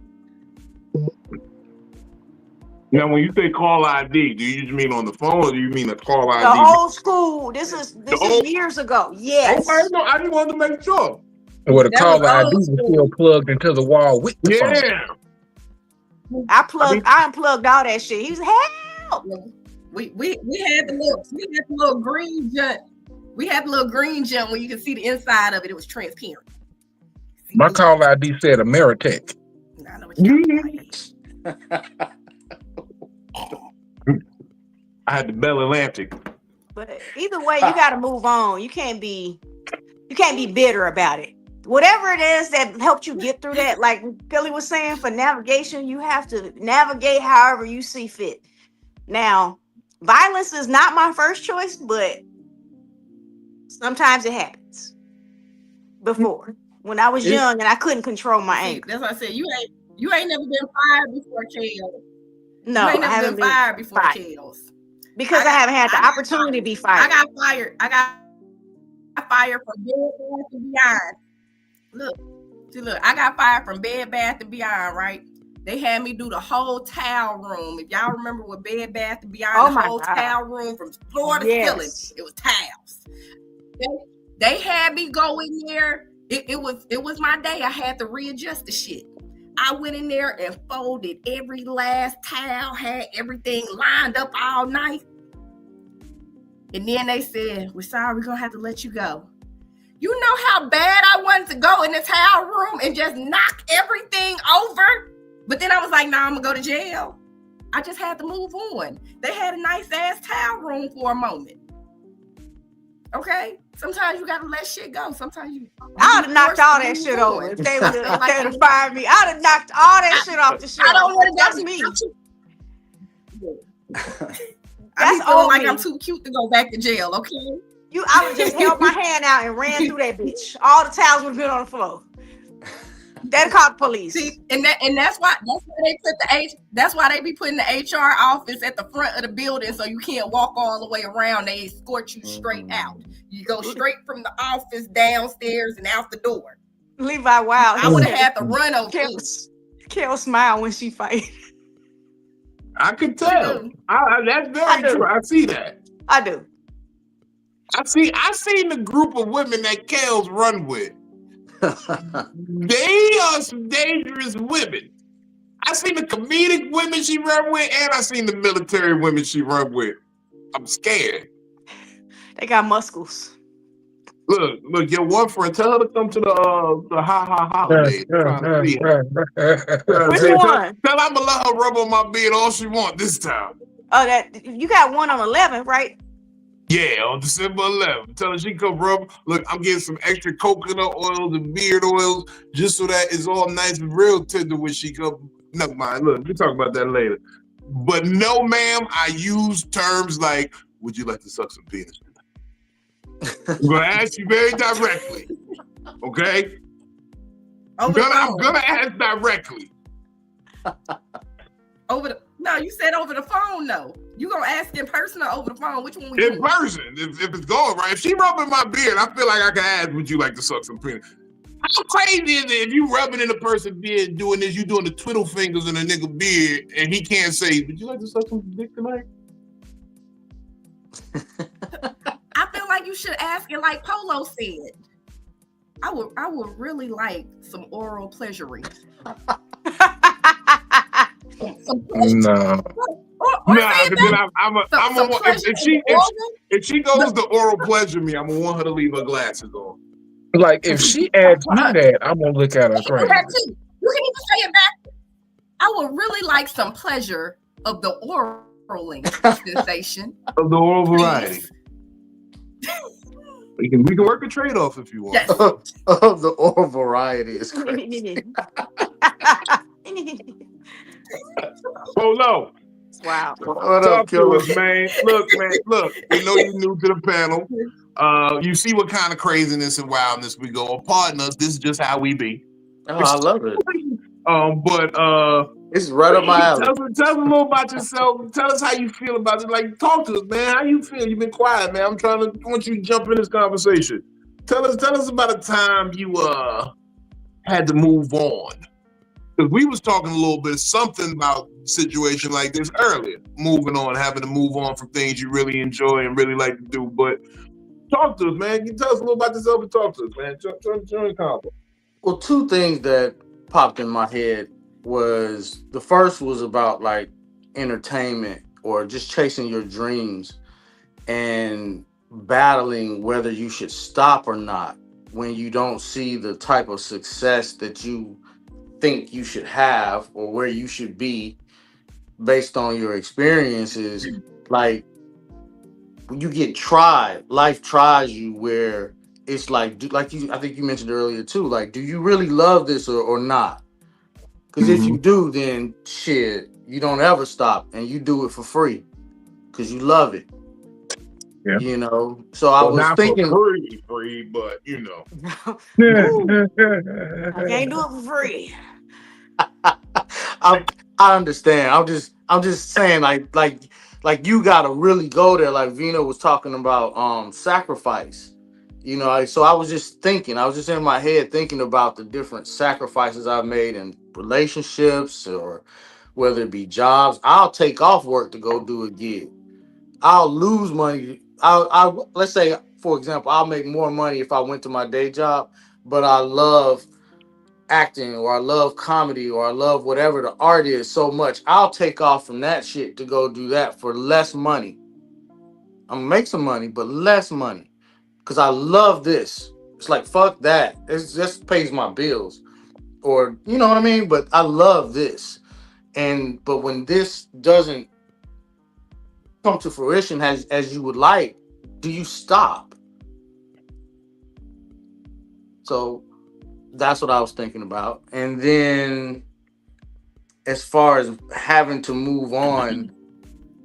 Now, when you say call ID, do you just mean on the phone, or do you mean a call ID? The old school. This is years ago. Yes. Okay, no, I just wanted to make sure. Well, the call ID was still plugged into the wall with the phone. I unplugged all that shit. He was help. We had the little green junk. We had the little green junk where you could see the inside of it. It was transparent. My call ID said Ameritech. I know what you're talking about. I had the Bell Atlantic. But either way, you got to move on. You can't be bitter about it. Whatever it is that helped you get through that, like Philly was saying, for navigation, you have to navigate however you see fit. Now, violence is not my first choice, but sometimes it happens. Before, when I was young and I couldn't control my anger. That's what I said. You ain't never been fired before, Kels. No, I haven't been fired before, Kels. Because I haven't had the opportunity to be fired. I got fired. I got fired from Bed Bath & Beyond. Look, I got fired from Bed Bath & Beyond, right? They had me do the whole towel room. If y'all remember what Bed Bath & Beyond, the whole towel room from floor to ceiling, it was towels. They had me go in there. It was my day. I had to readjust the shit. I went in there and folded every last towel, had everything lined up all night. And then they said, "We're sorry, we're gonna have to let you go." You know how bad I wanted to go in the towel room and just knock everything over? But then I was like, "Nah, I'm gonna go to jail." I just had to move on. They had a nice ass towel room for a moment. Okay? Sometimes you gotta let shit go. Sometimes you I'd have knocked all that shit over. If they would have fired me, I'd have knocked all that shit off the shelf. I don't want to. That's me. I be feeling like I'm too cute to go back to jail, okay? I would just held my hand out and ran through that bitch. All the towels would have been on the floor. They'd call the police. See, and that's why they put that's why they be putting the HR office at the front of the building so you can't walk all the way around. They escort you straight out. You go straight from the office downstairs and out the door. Levi, wow. I would have had to run over. Carol smile when she fight. I could tell. That's very true. I see that. I do. I seen the group of women that Kels run with. They are some dangerous women. I seen the comedic women she run with, and I seen the military women she run with. I'm scared. They got muscles. Look, your one friend, tell her to come to the holiday. Which one? Tell I'm gonna let her rub on my beard all she want this time. Oh, that you got one on 11, right? Yeah, on December 11th. Tell her she come rub. Look, I'm getting some extra coconut oils and beard oils just so that it's all nice and real tender when she come. Never mind. Look, we'll talk about that later. But no, ma'am, I use terms like, would you like to suck some penis? I'm going to ask you very directly. Okay? I'm gonna ask directly. No, you said over the phone. No, you gonna ask in person or over the phone? Which one? In person, if it's going right. If she rubbing my beard, I feel like I can ask, would you like to suck some penis? How crazy is it if you rubbing in a person's beard doing this? You doing the twiddle fingers in a nigga beard, and he can't say, would you like to suck some dick tonight? I feel like you should ask it like Polo said. I would really like some oral pleasuring. No. If she goes to oral pleasure me, I'm gonna want her to leave her glasses on. Like if she asks me that, I'm gonna look at her crazy. You can even say it back. I would really like some pleasure of the oraling sensation. Of the oral variety. We can work a trade-off if you want. Yes. Of the oral variety is crazy. Polo. Wow. What Talk up, to us, man. Look. We know you're new to the panel. You see what kind of craziness and wildness we go. Pardon us. This is just how we be. Oh, I love it. But it's right up my alley. Tell us a little about yourself. Tell us how you feel about it. Like, talk to us, man. How you feel? You've been quiet, man. I want you to jump in this conversation. Tell us about a time you had to move on. Because we was talking a little bit something about a situation like this earlier. Moving on, having to move on from things you really enjoy and really like to do. But talk to us, man. You tell us a little about yourself and talk to us, man. Join the convo. Well, two things that popped in my head was the first was about like entertainment or just chasing your dreams and battling whether you should stop or not when you don't see the type of success that you think you should have or where you should be based on your experiences. Like when you get tried, life tries you where it's like I think you mentioned earlier too, like, do you really love this or not? Because if you do, then shit, you don't ever stop and you do it for free because you love it. Yeah. You know, so I was thinking free, but you know, I can't do it for free. I understand. I'm just saying, like you gotta really go there. Like Vina was talking about sacrifice. You know, so I was just in my head thinking about the different sacrifices I've made in relationships or whether it be jobs. I'll take off work to go do a gig. I'll lose money. I'll let's say, for example, I'll make more money if I went to my day job, but I love acting or I love comedy or I love whatever the art is so much. I'll take off from that shit to go do that for less money. I'm gonna make some money, but less money. Because I love this. It's like, fuck that. It just pays my bills. Or, you know what I mean? But I love this. But when this doesn't come to fruition as you would like, do you stop? So that's what I was thinking about. And then as far as having to move on,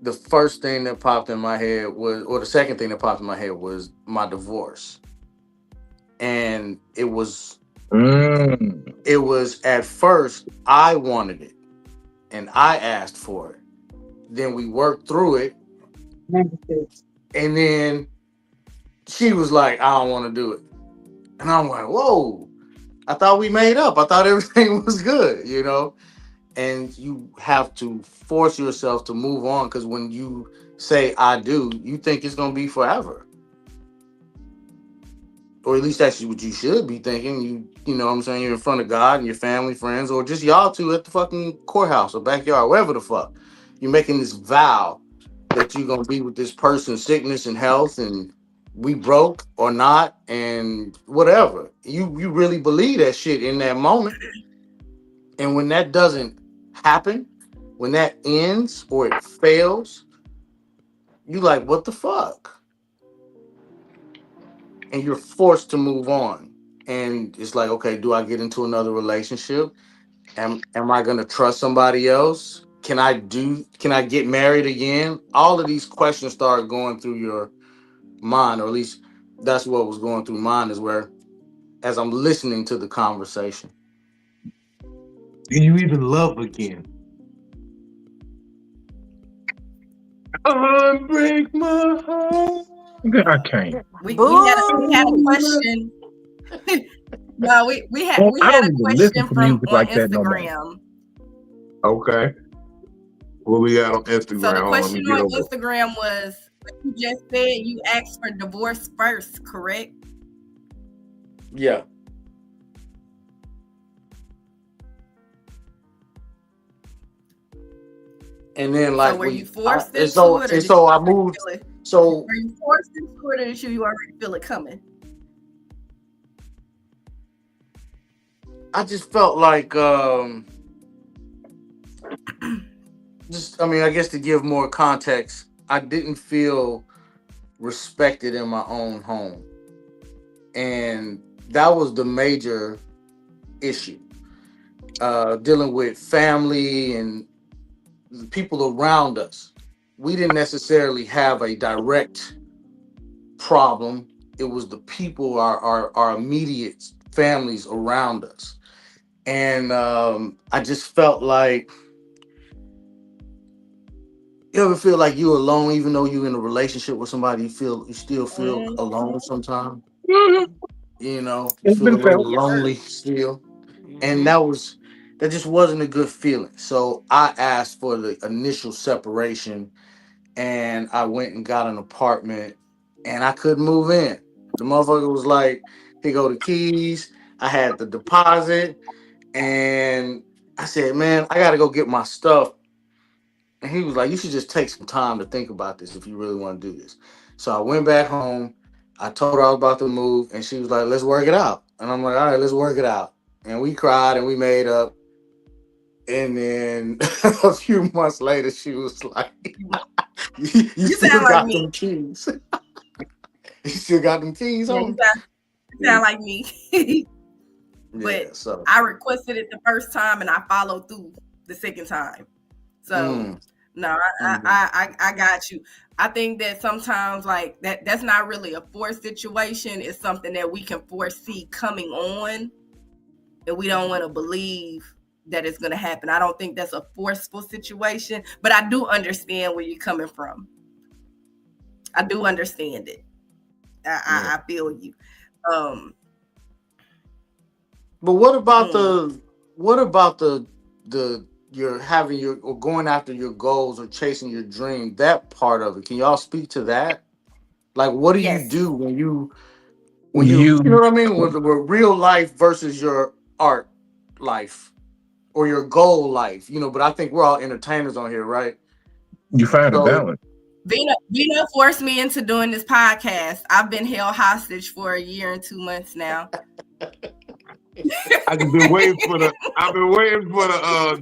the first thing that popped in my head was, or the second thing that popped in my head was my divorce. And it was at first I wanted it and I asked for it. Then we worked through it. And then she was like, I don't want to do it. And I'm like, whoa, I thought we made up. I thought everything was good, you know? And you have to force yourself to move on because when you say I do, you think it's gonna be forever. Or at least that's what you should be thinking. You know what I'm saying? You're in front of God and your family, friends, or just y'all two at the fucking courthouse or backyard, wherever the fuck. You're making this vow that you're gonna be with this person, sickness and health, and we broke or not, and whatever. You really believe that shit in that moment. And when that doesn't happen, when that ends or it fails, you like, what the fuck? and you're forced to move on. And it's like, okay, do I get into another relationship? Am I gonna trust somebody else? Can I get married again? All of these questions start going through your mind, or at least that's what was going through mine, is where as I'm listening to the conversation. Do you even love again? Unbreak my heart. I can't. We had a question. No, we had I don't a even listen question to from music on like that no more. Instagram. Okay. What we got on Instagram? So the question on over. Instagram was, what you just said, you asked for divorce first, correct? Yeah. And then, like, so were you forced into it, and so I moved. So were you forced into it, or did you already feel it coming? I just felt like, I guess to give more context, I didn't feel respected in my own home, and that was the major issue. Dealing with family and the people around us. We didn't necessarily have a direct problem. It was the people, our immediate families around us. And I just felt like, you ever feel like you're alone, even though you're in a relationship with somebody, you still feel alone sometimes. Mm-hmm. You know, you It's feel a been little felt. lonely still. And that just wasn't a good feeling. So I asked for the initial separation, and I went and got an apartment, and I couldn't move in. The motherfucker was like, "Here go the keys." I had the deposit, and I said, "Man, I got to go get my stuff." And he was like, "You should just take some time to think about this if you really want to do this." So I went back home. I told her I was about to move, and she was like, "Let's work it out." And I'm like, "All right, let's work it out." And we cried and we made up. And then a few months later, she was like, "You still sound like got me. them keys. You still got them keys Yeah, on." you sound like me. But Yeah, so I requested it the first time and I followed through the second time. So no, I got you. I think that sometimes like that's not really a forced situation. It's something that we can foresee coming on, and we don't want to believe that it's going to happen. I don't think that's a forceful situation, but I do understand where you're coming from. I do understand it. I feel you. But what about the you're having your, or going after your goals or chasing your dream, that part of it? Can y'all speak to that? Like, what do you do when you know what I mean, with real life versus your art life or your goal life? You know, but I think we're all entertainers on here, right? You find a balance. Vina forced me into doing this podcast. I've been held hostage for 1 year and 2 months now. I've been waiting for the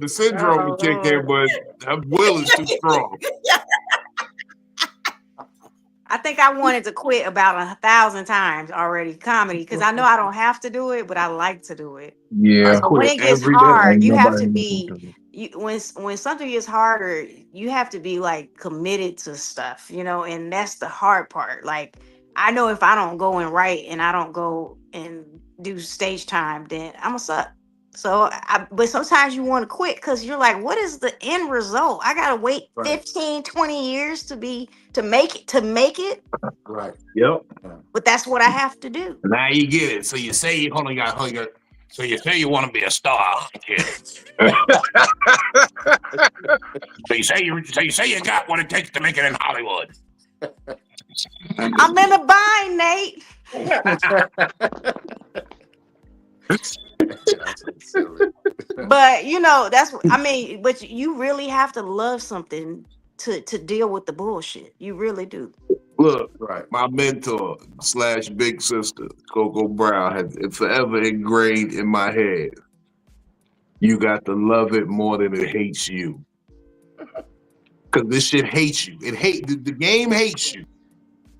syndrome to kick in, but that will is too strong. I think I wanted to quit about 1,000 times already, comedy, because I know I don't have to do it, but I like to do it. Yeah. So when it gets hard, you have to be when something gets harder, you have to be like committed to stuff, you know, and that's the hard part. Like, I know if I don't go and write and I don't go and do stage time, then I'm gonna suck. So, but sometimes you want to quit because you're like, what is the end result? I gotta wait 15, 20 years to make it. Right. Yep. But that's what I have to do. Now you get it. So you say you only got hunger. So you say you want to be a star. So you say you got what it takes to make it in Hollywood. I'm in a bind, Nate. But you know, but you really have to love something to deal with the bullshit. You really do. Look, my mentor / big sister, Coco Brown, had it forever ingrained in my head. You got to love it more than it hates you. Because this shit hates you. The game hates you.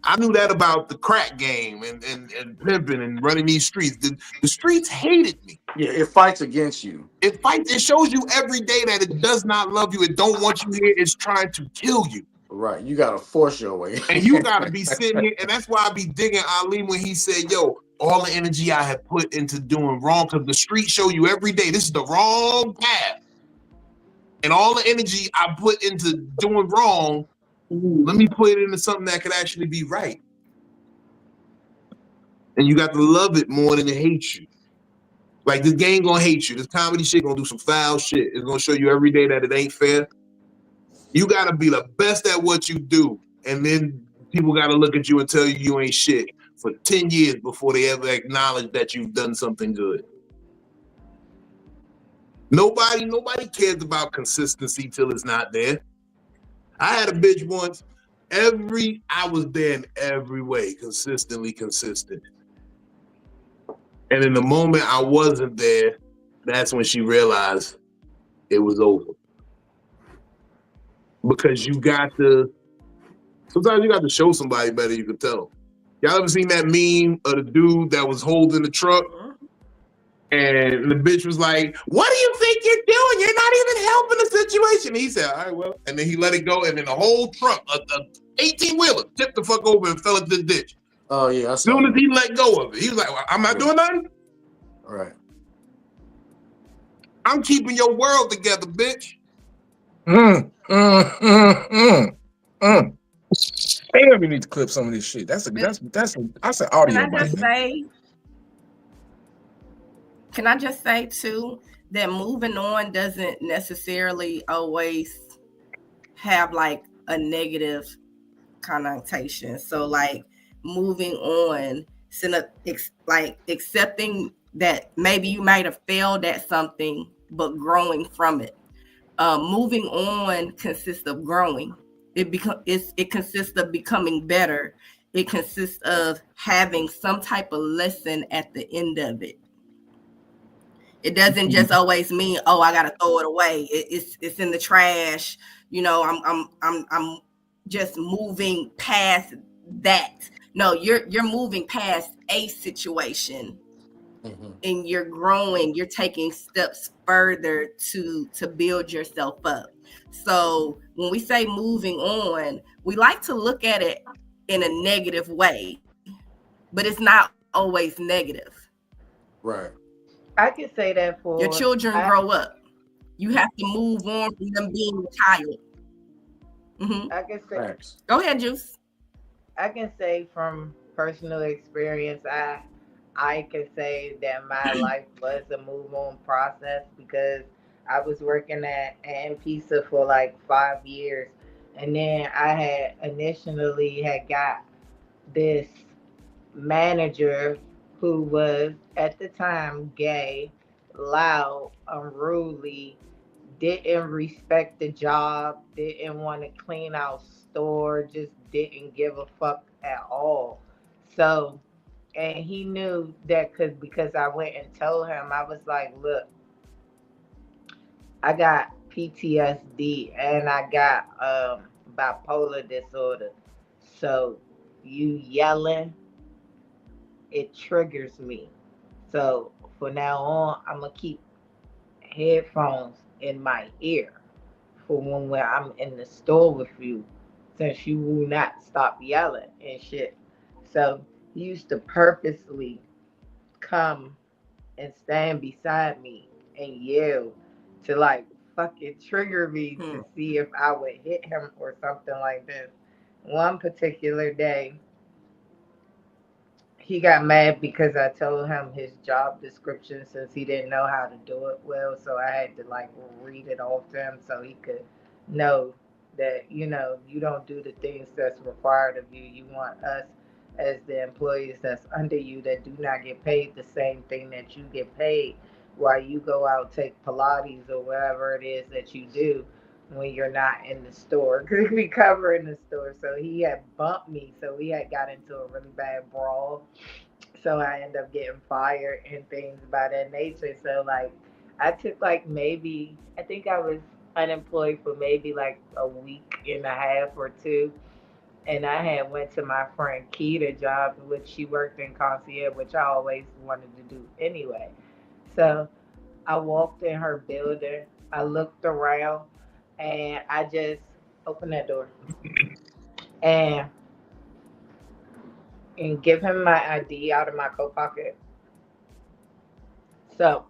I knew that about the crack game and pimping and running these streets. The streets hated me. Yeah, it fights against you. It fights. It shows you every day that it does not love you. It don't want you here. It's trying to kill you. Right. You got to force your way. And you got to be sitting here. And that's why I be digging Ali when he said, yo, all the energy I have put into doing wrong, because the streets show you every day this is the wrong path. And all the energy I put into doing wrong, let me put it into something that could actually be right. And you got to love it more than it hates you. Like, this game gonna hate you. This comedy shit gonna do some foul shit. It's gonna show you every day that it ain't fair. You gotta be the best at what you do. And then people gotta look at you and tell you you ain't shit for 10 years before they ever acknowledge that you've done something good. Nobody cares about consistency till it's not there. I had a bitch once. I was there in every way, consistently consistent. And in the moment I wasn't there, that's when she realized it was over. Because sometimes you got to show somebody better, you can tell. Y'all ever seen that meme of the dude that was holding the truck? And the bitch was like, what do you think you're doing? You're not even helping the situation. And he said, all right, well. And then he let it go. And then the whole truck, a 18-wheeler, tipped the fuck over and fell into the ditch. Oh, yeah. As soon as he let go of it, he was like, well, I'm not doing nothing. All right. I'm keeping your world together, bitch. Damn, we need to clip some of this shit. That's an audio. Can I just say too that moving on doesn't necessarily always have like a negative connotation. So like moving on, like accepting that maybe you might have failed at something, but growing from it. Moving on consists of growing. It consists of becoming better. It consists of having some type of lesson at the end of it. It doesn't just always mean, oh, I gotta throw it away. It's in the trash. You know, I'm just moving past that. No, you're moving past a situation, and you're growing. You're taking steps further to build yourself up. So when we say moving on, we like to look at it in a negative way, but it's not always negative. Right. I can say that for your children grow up. You have to move on from them being retired. I can say. Go ahead, Juice. I can say from personal experience, I can say that my life was a move on process because I was working at Pizza for like 5 years, and then I had initially got this manager who was at the time gay, loud, unruly, didn't respect the job, didn't want to clean out store, just didn't give a fuck at all. So, and he knew that because I went and told him, I was like, look, I got PTSD and I got bipolar disorder. So you yelling, it triggers me. So from now on, I'm gonna keep headphones in my ear for when I'm in the store with you, since you will not stop yelling and shit. So he used to purposely come and stand beside me and yell to like fucking trigger me to see if I would hit him or something like this. One particular day, he got mad because I told him his job description since he didn't know how to do it well. So I had to like read it off to him so he could know that, you know, you don't do the things that's required of you. You want us as the employees that's under you that do not get paid the same thing that you get paid while you go out, take Pilates or whatever it is that you do when you're not in the store. Because we cover in the store. So he had bumped me. So we had got into a really bad brawl. So I ended up getting fired and things by that nature. So like I took like maybe, I think I was unemployed for maybe like a week and a half or two. and I had went to my friend Keita job, which she worked in concierge, which I always wanted to do anyway. So I walked in her building. I looked around, and I just opened that door and give him my ID out of my coat pocket. So,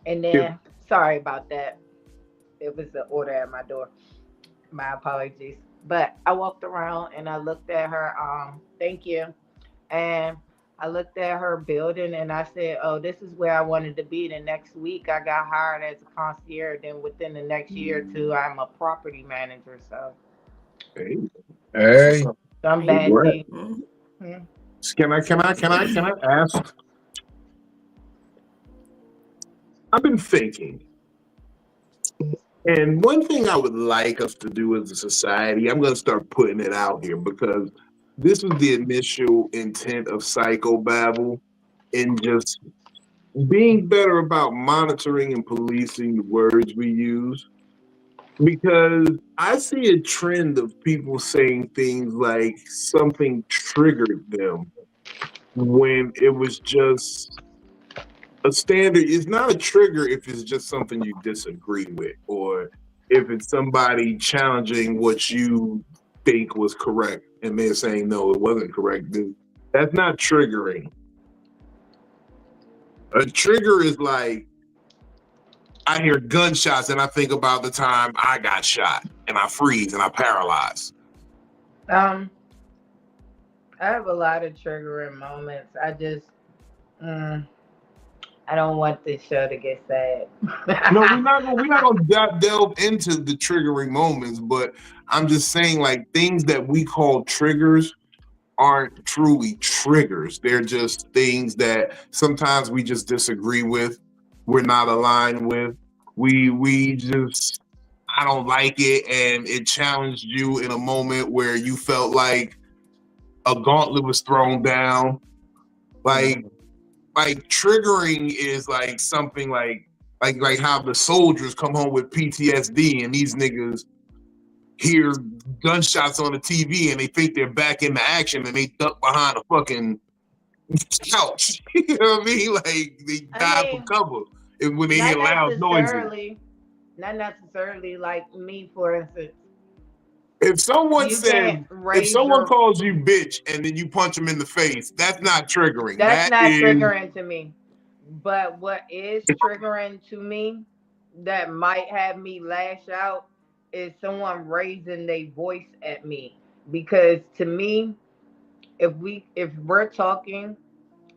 and then sorry about that. It was the order at my door. My apologies. But I walked around and I looked at her. Thank you. And I looked at her building and I said, "Oh, this is where I wanted to be." The next week, I got hired as a concierge. Then within the next year or two, I'm a property manager. So, hey, some bad things. Can I ask? I've been thinking, and one thing I would like us to do as a society, I'm going to start putting it out here because this was the initial intent of Psycho-Babble, and just being better about monitoring and policing the words we use. Because I see a trend of people saying things like something triggered them when it was just a standard. It's not a trigger if it's just something you disagree with, or if it's somebody challenging what you think was correct and they're saying no, it wasn't correct. That's not triggering. A trigger is like, I hear gunshots and I think about the time I got shot and I freeze and I paralyze. I have a lot of triggering moments. I just, I don't want this show to get sad. No, we're not gonna delve into the triggering moments, but I'm just saying, like, things that we call triggers aren't truly triggers. They're just things that sometimes we just disagree with, we're not aligned with. We just, I don't like it, and it challenged you in a moment where you felt like a gauntlet was thrown down. Like triggering is like something like how the soldiers come home with PTSD and these niggas hear gunshots on the TV and they think they're back into action and they duck behind a fucking couch. You know what I mean? Like they dive for cover when they hear loud noises. Not necessarily like me, for instance. If someone calls you bitch and then you punch them in the face, that's not triggering. That's not triggering to me. But what is triggering to me that might have me lash out is someone raising their voice at me. Because to me, if we're talking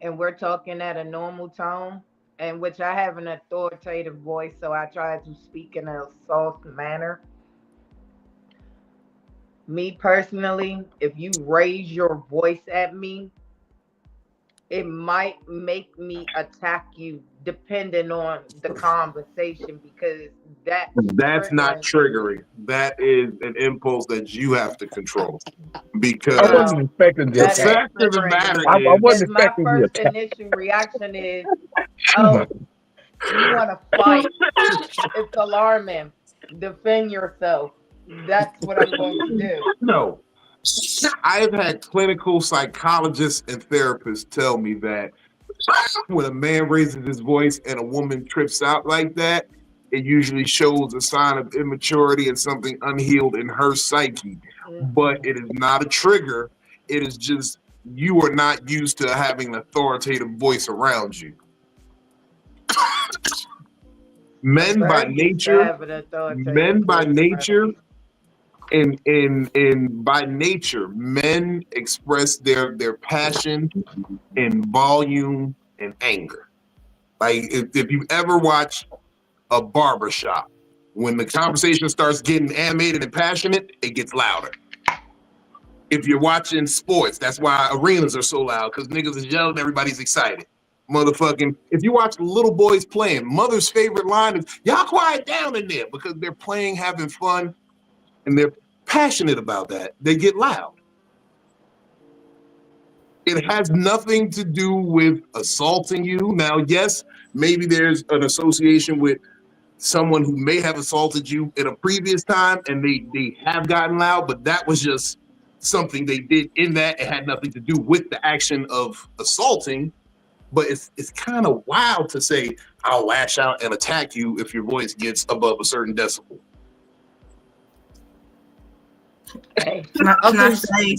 and we're talking at a normal tone, and which I have an authoritative voice, so I try to speak in a soft manner. Me personally, if you raise your voice at me, it might make me attack you depending on the conversation, because that's not triggering. That is an impulse that you have to control. Because I wasn't expecting the attack. I wasn't expecting the attack. My first initial reaction is, oh, you want to fight. It's alarming. Defend yourself. That's what I'm going to do. No. I've had clinical psychologists and therapists tell me that when a man raises his voice and a woman trips out like that, it usually shows a sign of immaturity and something unhealed in her psyche. But it is not a trigger. It is just you are not used to having an authoritative voice around you. Men by nature, men express their passion in volume and anger. Like if you ever watch a barbershop, when the conversation starts getting animated and passionate, it gets louder. If you're watching sports, that's why arenas are so loud, because niggas is yelling, everybody's excited. Motherfucking, if you watch little boys playing, mother's favorite line is, y'all quiet down in there, because they're playing, having fun, and they're passionate about that. They get loud. It has nothing to do with assaulting you. Now, yes, maybe there's an association with someone who may have assaulted you in a previous time and they have gotten loud, but that was just something they did in that. It had nothing to do with the action of assaulting. But it's kind of wild to say, I'll lash out and attack you if your voice gets above a certain decibel. Can I say?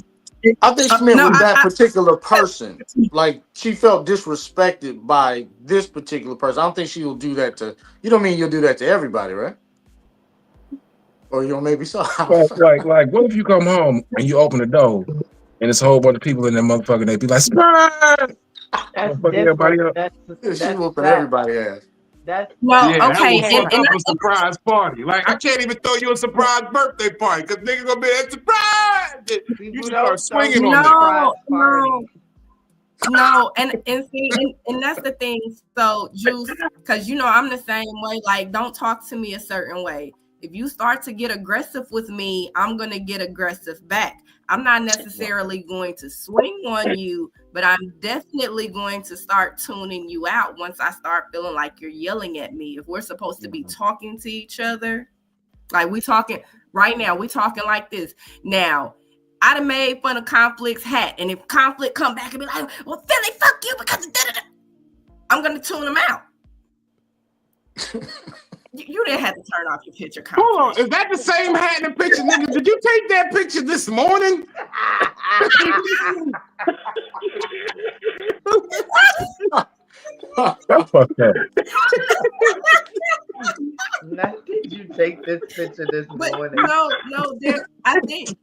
I think she meant with that particular person. Like, she felt disrespected by this particular person. I don't think she will do that to... You don't mean you'll do that to everybody, right? Or you'll maybe so. like, what if you come home and you open the door and it's a whole bunch of people in there motherfucker, they be like, surprise! That's everybody else. She's whooping everybody ass. Okay. That was a surprise party. Like, I can't even throw you a surprise birthday party because niggas gonna be a surprise. You just start swinging on No, and see, and that's the thing. So, Juice, because you know I'm the same way. Like, don't talk to me a certain way. If you start to get aggressive with me, I'm gonna get aggressive back. I'm not necessarily going to swing on you, but I'm definitely going to start tuning you out once I start feeling like you're yelling at me. If we're supposed to be talking to each other, like we talking right now, we talking like this. Now, I done made fun of Conflict's hat, and if Conflict come back and be like, well, Philly, fuck you because da-da-da, I'm gonna tune him out. You didn't have to turn off your picture. Hold on, is that the same hat in the picture, nigga? Did you take that picture this morning? That's fucked up. Not did you take this picture this morning? No, I think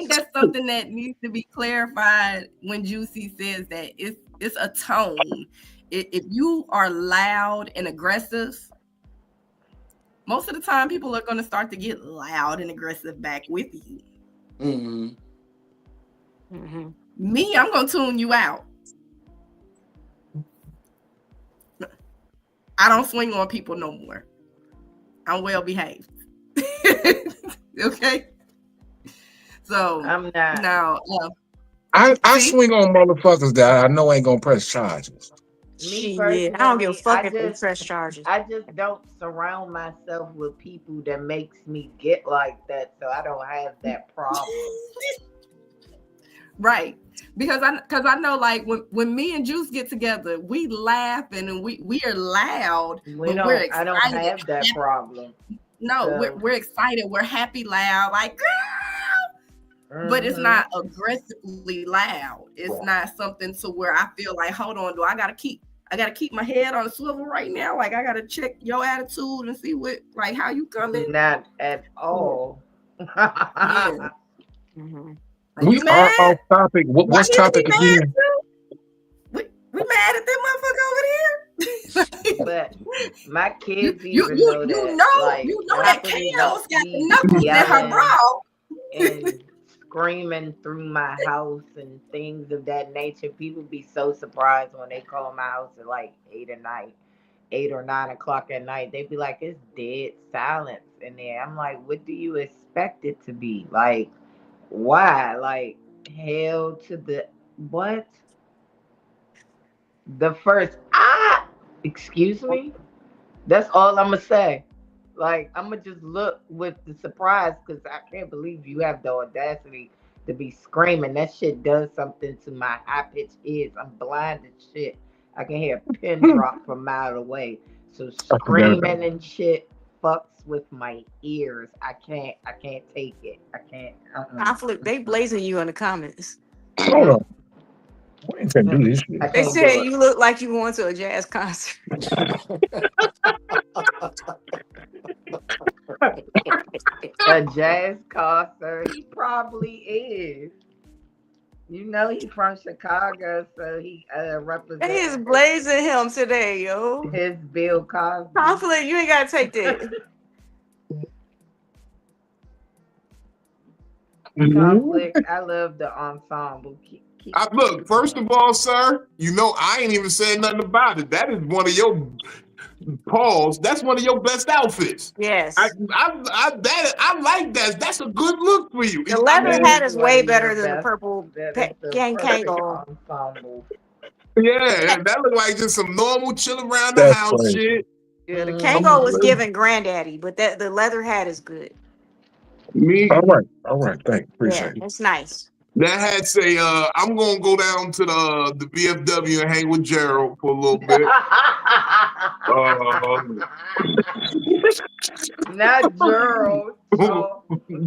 that's something that needs to be clarified when Juicy says that it's a tone. If you are loud and aggressive, most of the time people are going to start to get loud and aggressive back with you. Mm-hmm. Mm-hmm. Me, I'm going to tune you out. I don't swing on people no more. I'm well behaved. Okay? So, I'm not. Now, I swing on motherfuckers that I know ain't gonna press charges. Me personally, I don't give a fuck if they press charges. I just don't surround myself with people that makes me get like that, so I don't have that problem. Right. Because I know, like, when me and Juice get together, we laughing and we are loud. We're excited. I don't have that problem. No, so. we're excited. We're happy, loud, like, girl. But it's not aggressively loud. It's not something to where I feel like, hold on, I gotta keep my head on a swivel right now. Like, I gotta check your attitude and see how you coming. Not at all. Yeah. Mm-hmm. We are off topic. What's topic again? We mad at that motherfucker over here. But my kids even know that. You know that chaos got the knuckles in her bra. And screaming through my house and things of that nature. People be so surprised when they call my house at like 8 or 9 o'clock at night. They be like, it's dead silence in there. I'm like, what do you expect it to be? Like, why? Like, hell to the what? The first excuse me? That's all I'm gonna say. Like, I'm gonna just look with the surprise because I can't believe you have the audacity to be screaming. That shit does something to my high-pitched ears. I'm blind as shit. I can hear a pin drop from a mile away. So screaming and shit fucks with my ears. I can't take it. I can't. Conflict. They blazing you in the comments. Hold on. We ain't gonna do this shit. They said you look like you going to a jazz concert. A jazz concert. He probably is. You know he's from Chicago, so he represents. They is blazing him today, yo. His Bill Cosby. Conflict, you ain't gotta take that. Conflict. I love the ensemble. Look, first of all, sir, you know I ain't even saying nothing about it. That is one of your that's one of your best outfits. Yes. I like that. That's a good look for you. The leather hat is way better than the purple Kango. Yeah, that look like just some normal chill around the house shit. Yeah, the Kango was giving granddaddy, but the leather hat is good. Me. All right. Thank you. Appreciate it. It's nice. That had say, I'm gonna go down to the VFW and hang with Gerald for a little bit. Not Gerald.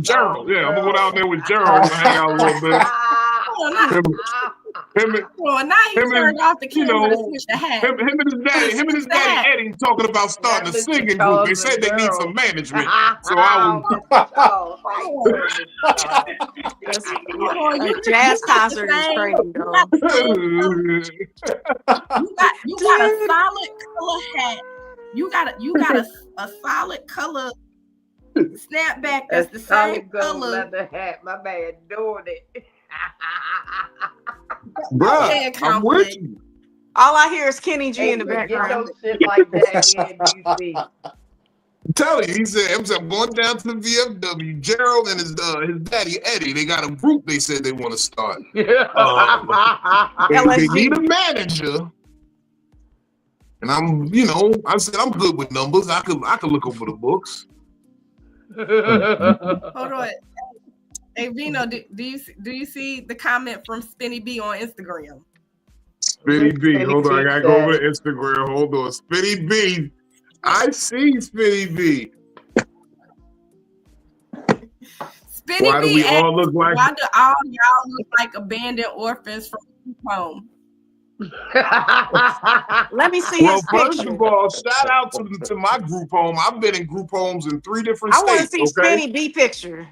Gerald, yeah, I'm gonna go down there with Gerald and hang out a little bit. Now he turned off the camera to switch the hat. Him and his daddy Eddie talking about starting a singing group. They said they need some management. So I was jazz concert is crazy, though. You got a solid color hat. You got a solid color snapback that's the same color. Leather hat. My man doing it. Bruh, I'm with you. All I hear is Kenny G in the background. Shit like that in I'm telling you, he said, I'm going down to the VFW. Gerald and his daddy Eddie, they got a group they said they want to start. They need a manager. And I said I'm good with numbers. I could look over the books. Hold on. Hey Vino, do you see the comment from Spinny B on Instagram? Spinny B, hold on, I gotta go over to Instagram. Hold on, Spinny B. I see Spinny B. Spinny why B do we all look like? Why do all y'all look like abandoned orphans from home? Let me see his picture. First of all, shout out to my group home. I've been in group homes in 3 different states. I want to see Spinny B picture.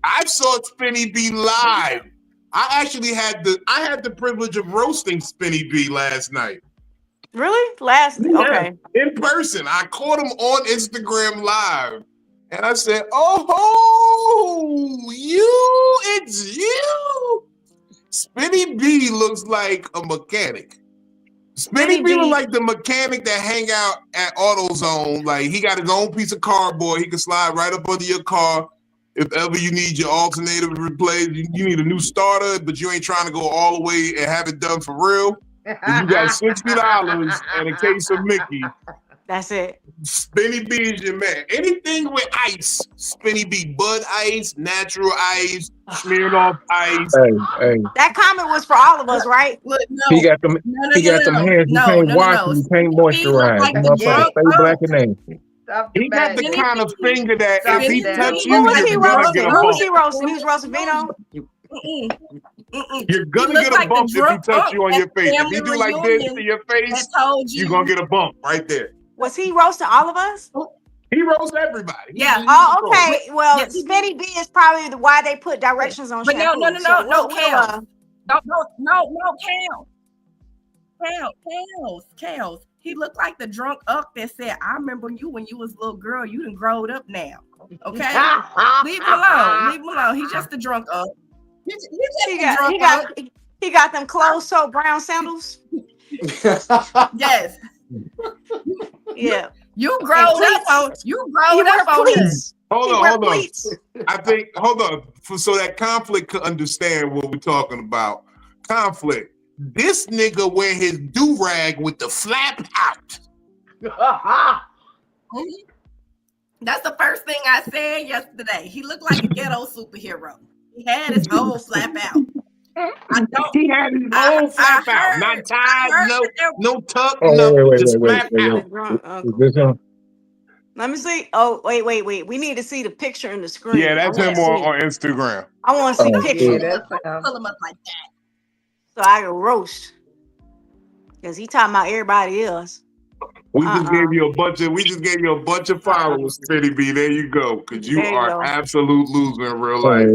I saw Spinny B live. I actually had the privilege of roasting Spinny B last night. Really? Okay. In person. I caught him on Instagram live. And I said, oh, it's you. Spinny B looks like a mechanic. Spinny B looks like the mechanic that hang out at AutoZone. Like, he got his own piece of cardboard. He can slide right up under your car. If ever you need your alternator replaced, you need a new starter, but you ain't trying to go all the way and have it done for real. You got $60 and a case of Mickey. That's it. Spinny B is your man. Anything with ice, Spinny B, Bud Ice, natural ice, smeared off ice. Hey. That comment was for all of us, right? Look, no. He got them hands. You can't wash them. You can't moisturize. Like stay black and nasty. He got the kind of finger that if he touch you, you're gonna get a bump. Who was he roasting? He was roasting Vino. You're gonna get a bump if he touch you on your face. If he do like this to your face, you're gonna get a bump right there. Was he roasting all of us? He roasts everybody. Yeah. Oh, okay. Well, Spinny B is probably why they put directions on. But shampoo. no, Kels. He looked like the drunk up that said, I remember you when you was a little girl. You done growed up now. Okay? Leave him alone. He's just a drunk up. He got them closed-toe brown sandals. Yes. Yeah. You growed up on this. Hold on. Hold on. So that conflict could understand what we're talking about. Conflict. This nigga wear his do-rag with the flap out. That's the first thing I said yesterday. He looked like a ghetto superhero. He had his whole flap out. He had his whole flap out. Not tied, no tuck, just flap out. Let me see. Oh, wait. We need to see the picture in the screen. Yeah, that's him on Instagram. I want to see the picture. Pull him up like that. So I can roast. Because he talking about everybody else. We just gave you a bunch of followers, Spinny B. There you go. Because you are absolute loser in real life.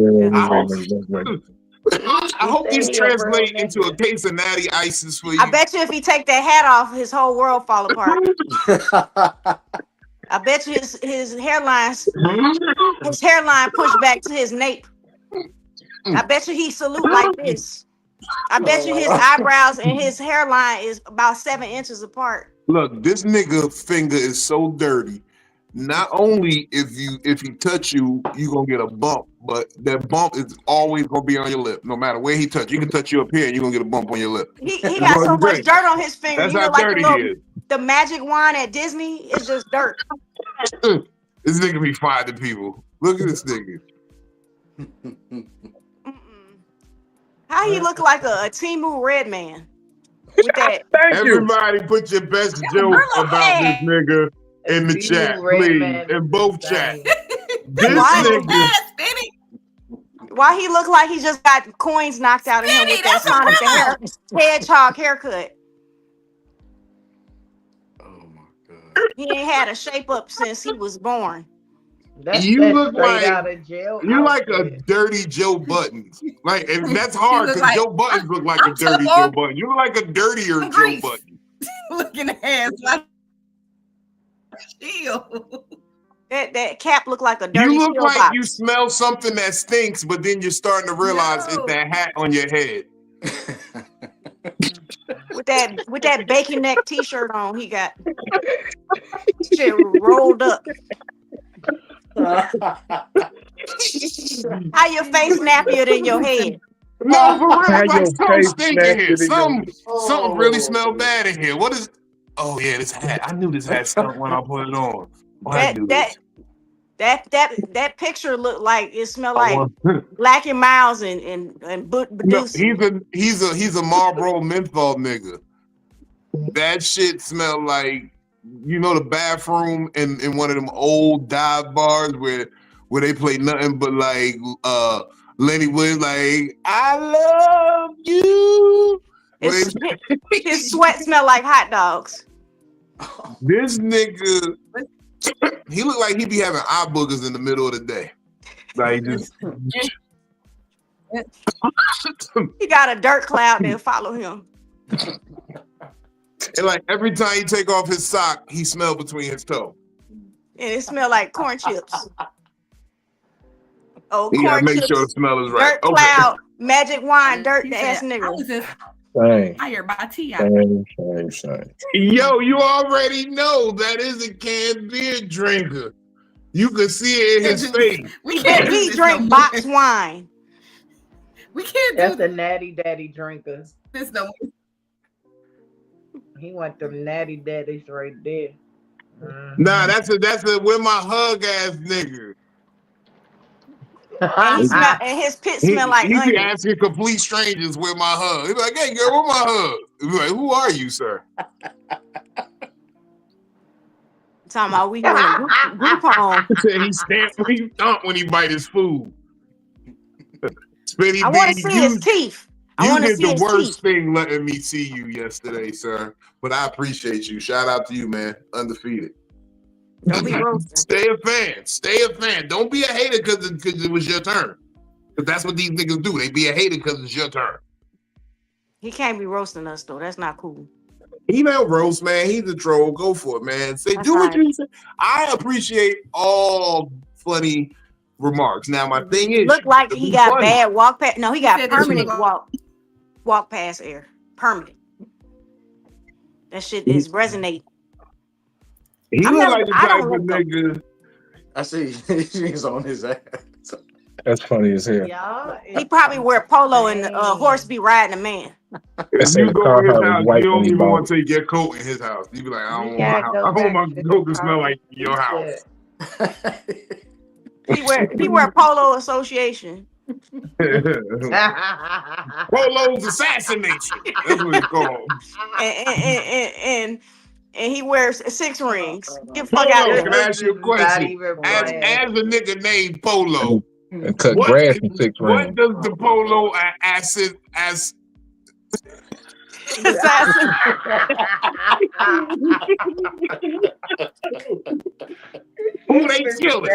I hope these translate into a case of natty ices for you. I bet you if he take that hat off, his whole world fall apart. I bet you his hairline pushed back to his nape. I bet you he salute like this. I bet you his eyebrows and his hairline is about 7 inches apart. Look, this nigga finger is so dirty. Not only if he touch you, you gonna get a bump, but that bump is always gonna be on your lip. No matter where he touch, you can touch you up here and you're gonna get a bump on your lip. He got so much dirt on his finger. That's how dirty he is. The magic wand at Disney is just dirt. This nigga be finding people. Look at this nigga. How he look like a Timu Red Man? With that. Everybody put your best joke about this nigga in the chat, please. In both chats. This nigga. Why he look like he just got coins knocked out of him with that Sonic the Hedgehog haircut? Oh my god. He ain't had a shape up since he was born. You look like you're like a dirty Joe Buttons. Like, and that's hard because Joe Buttons look like a dirty Joe Button. You look like a dirtier Joe Button. Looking ass like shield. That cap look like a dirty. You look like box. you smell something that stinks, but then you're starting to realize it's that hat on your head. with that bacon neck t-shirt on, he got shit rolled up. How your face snappier than your head? No, for real. Like something stink in here. Something really smell bad in here. What is? Oh yeah, this hat. I knew this hat stunk when I put it on. That picture looked like it smelled like Black and Miles and no, he's a Marlboro menthol nigga. That shit smelled like, you know, the bathroom in one of them old dive bars where they play nothing but like Lenny Williams, like I love you. His sweat smelled like hot dogs. This nigga, he looked like he be having eye boogers in the middle of the day. Like just he got a dirt cloud that follow him. And like every time he take off his sock, he smell between his toe. And it smell like corn chips. Oh, you gotta make chips, sure the smell is right. Dirt cloud, magic wine, dirt ass nigga. Hired by T.I. Same. Yo, you already know that is a canned beer drinker. You can see it in his face. He drink box wine. We can't. That's the natty daddy drinker. This no. He want them natty daddies right there. Nah, that's a with my hug ass nigga. And his pit smell like he onion. be asking complete strangers where my hug. He be like, hey girl, where my hug? He be like, who are you, sir? Talking about we going to group home. He stamps when he thump when he bite his food. Spinny I want to see his teeth. You did the worst thing letting me see you yesterday, sir. But I appreciate you. Shout out to you, man. Undefeated. Don't be roasting. Stay a fan. Don't be a hater because it was your turn. Because that's what these niggas do. They be a hater because it's your turn. He can't be roasting us though. That's not cool. He don't roast, man. He's a troll. Go for it, man. Say That's do what right. you say. I appreciate all funny remarks. Now my thing is, look like he got funny. bad walk past. No, he got permanent walk past air. Permanent. That shit is resonate. He look like the type of nigga. I see he's on his ass. That's funny as hell. He probably wear polo and horse be riding a man. If you go in his house, you don't even want to take your coat in his house. You be like, I don't want my house. I don't want my coat to smell like your house. He wear polo association. Polo's assassination. That's what it's called. And he wears 6 rings. Get the fuck out of here. Can I ask you a question? As a nigga named Polo, and cut grass in 6 rings. What does the Polo assassin? Who they killing?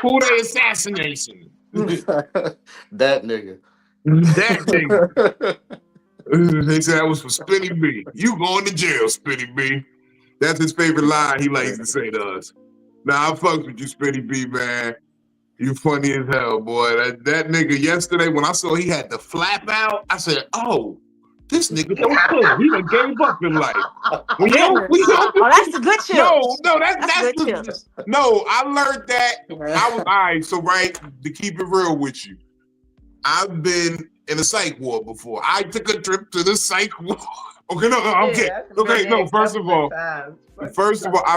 Who they assassination? That nigga. They said that was for Spinny B. You going to jail, Spinny B. That's his favorite line he likes to say to us. Nah, I fucks with you, Spinny B, man. You funny as hell, boy. That nigga yesterday, when I saw he had the flap out, I said, oh, this nigga don't cook. He done gave up in life. Oh, that's the good chips. No, that's good chips. No, I learned that. I was all right. So, right, to keep it real with you, I've been in a psych ward before. I took a trip to the psych ward. Okay, no, I'm kidding. Okay, no, first of all, I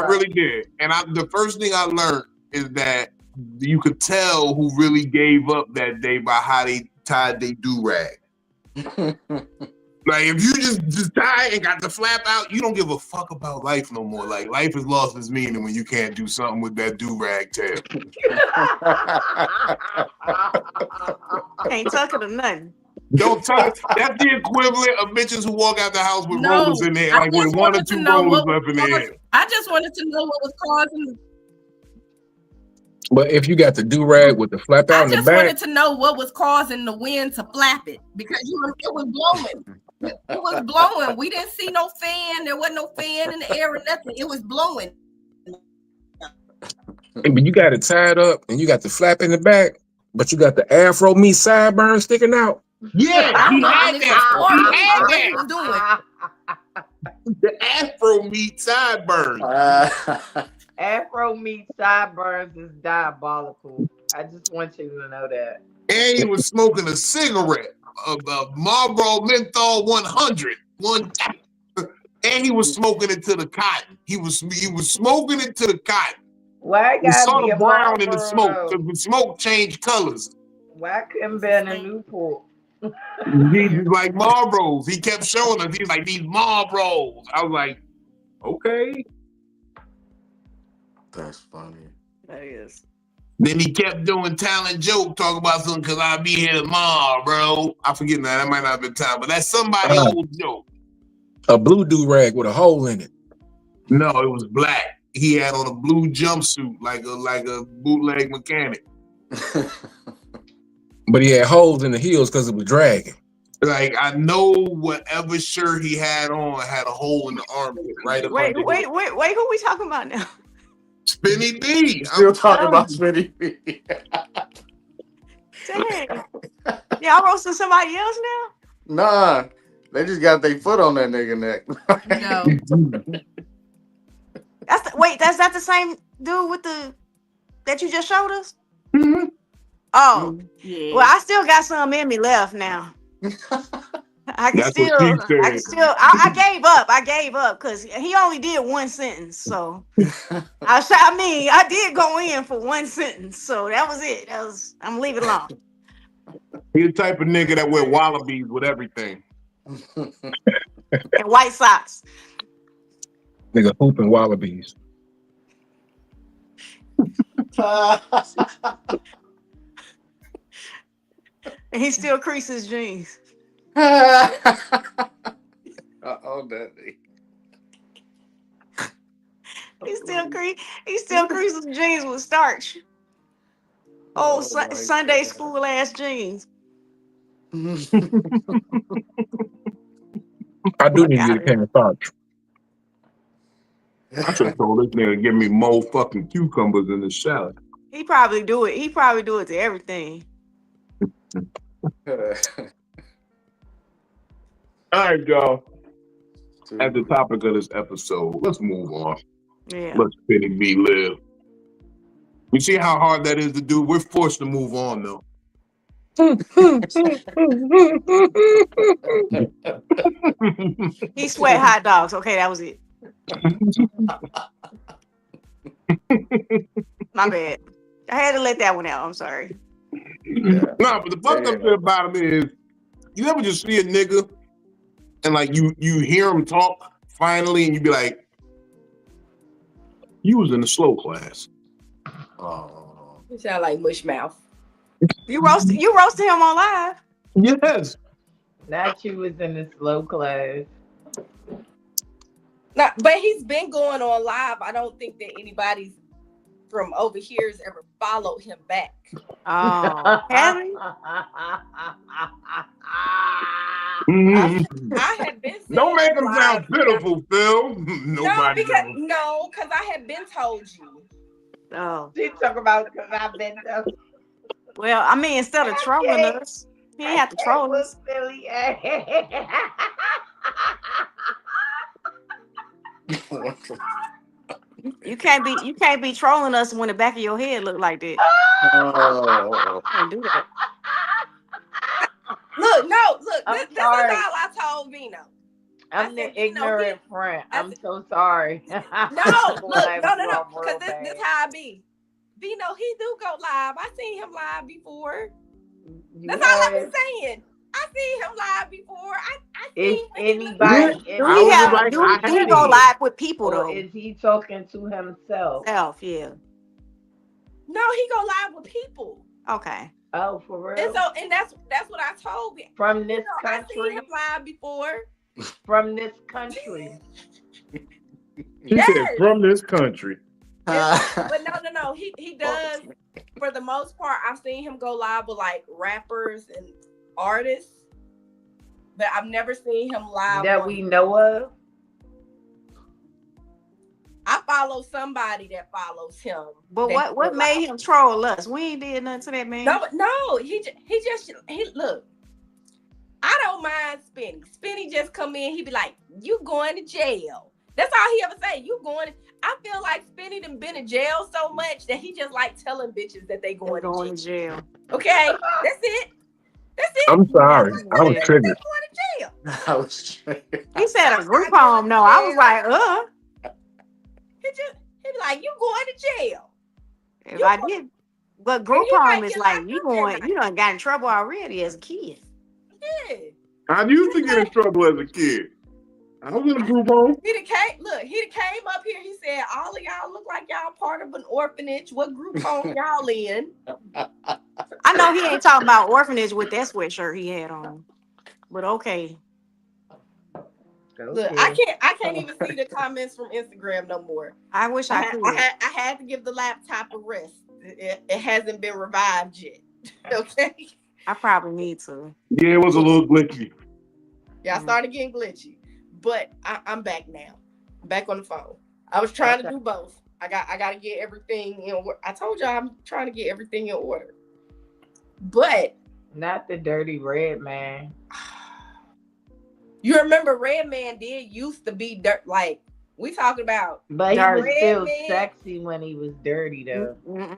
really did. And the first thing I learned is that you could tell who really gave up that day by how they tied their do-rag. Like, if you just tie and got the flap out, you don't give a fuck about life no more. Like, life has lost its meaning when you can't do something with that do-rag tail. Can't tuck it or nothing. Don't tuck it. That's the equivalent of bitches who walk out the house with rollers in there, like with one or two rollers left in their head. I just wanted to know what was causing. But if you got the do-rag with the flap out in the back. I just wanted to know what was causing the wind to flap it, because it was blowing. It was blowing. We didn't see no fan. There wasn't no fan in the air or nothing. It was blowing. But you got it tied up and you got the flap in the back, but you got the afro meat sideburns sticking out. Yeah, he had that. He was doing. The afro meat sideburns. Afro meat sideburns is diabolical. I just want you to know that. And he was smoking a cigarette. A Marlboro Menthol 100. And he was smoking it to the cotton. He was smoking it to the cotton. Why you saw be the brown in the smoke, because the smoke changed colors. Why couldn't be in a Newport? He's like Marlboros. He kept showing us. He's like, these Marlboros. I was like, okay. That's funny. That is. Then he kept doing talent joke, talking about something because I'll be here tomorrow, bro. I forget that. That might not have been time, but that's somebody's old joke. A blue do-rag with a hole in it. No, it was black. He had on a blue jumpsuit like a bootleg mechanic. But he had holes in the heels because it was dragging. Like, I know whatever shirt he had on had a hole in the armpit, right? Wait, who we talking about now? Spinny B. Still talking about Spinny B. Dang. Y'all roasting somebody else now? Nah, they just got their foot on that nigga neck. No. That's not the same dude with that you just showed us? Mm-hmm. Oh, Yeah. well, I still got some in me left now. I gave up because he only did one sentence. So I did go in for one sentence. So that was it. I'm leaving it alone. He's the type of nigga that wear wallabies with everything. And white socks. Nigga hooping wallabies. And he still creases jeans. That thing. He still creases jeans with starch. Sunday school ass jeans. I do need you to can of starch. I should have told this nigga to give me more fucking cucumbers in the salad. He probably do it. He probably do it to everything. All right, y'all. At the topic of this episode, let's move on. Yeah. Let's Spinny B live. You see how hard that is to do? We're forced to move on, though. He sweat hot dogs. Okay, that was it. My bad. I had to let that one out. I'm sorry. No, but the fucked up thing about him is, you ever just see a nigga and like you hear him talk finally, and you be like, you was in the slow class. Oh, You sound like mush mouth. You roasted him on live. Yes. Not you was in the slow class. No, but he's been going on live. I don't think that anybody's from over here has ever followed him back. Oh, have you? I had been. Don't make him sound pitiful, Phil. Nobody. No, because I had been told you. Oh. She talk about because I've been there. Well, I mean, instead of trolling us, he ain't have to troll us. Silly. You can't be trolling us when the back of your head look like that. oh. Can't do that. Look, I'm this is sorry. all I told Vino. I'm the ignorant friend. I'm so sorry. No, because this how I be. Vino, he do go live. I seen him live before. That's all I was saying. I seen him live before. I Is seen anybody Do he go live with people though? Is he talking to himself? Yeah. No, he go live with people. Okay. Oh, for real? And that's what I told him. From this country. I seen him live before. From this country. She said from this country. But no. He does. For the most part, I've seen him go live with like rappers and artists, but I've never seen him live that we know of. I follow somebody that follows him. But what made him troll us? We ain't did nothing to that man. No. He look. I don't mind Spinny. Spinny just come in. He be like, "You going to jail?" That's all he ever say. You going? I feel like Spinny done been in jail so much that he just like telling bitches that they going to jail. Okay, that's it. I'm sorry. I was triggered. Going to jail. I was triggered. He said a group home. No, I was like, He be like, "You going to jail?" If I did, but group home is like you done got in trouble already as a kid. Yeah. I used to get in trouble as a kid. I was in a group home. He came up here. He said, "All of y'all look like y'all part of an orphanage. What group home y'all in?" I know he ain't talking about orphanage with that sweatshirt he had on, but okay. Look, I can't even see the comments from Instagram no more. I wish I could. I had to give the laptop a rest. It hasn't been revived yet. Okay. I probably need to. Yeah, it was a little glitchy. Yeah, I started getting glitchy, but I'm back now. I'm back on the phone. I was trying to do both. I got to get everything in order. I told y'all I'm trying to get everything in order. But not the dirty red man. You remember Red Man used to be dirt, like we talking about. But he was still sexy when he was dirty though. Mm-mm.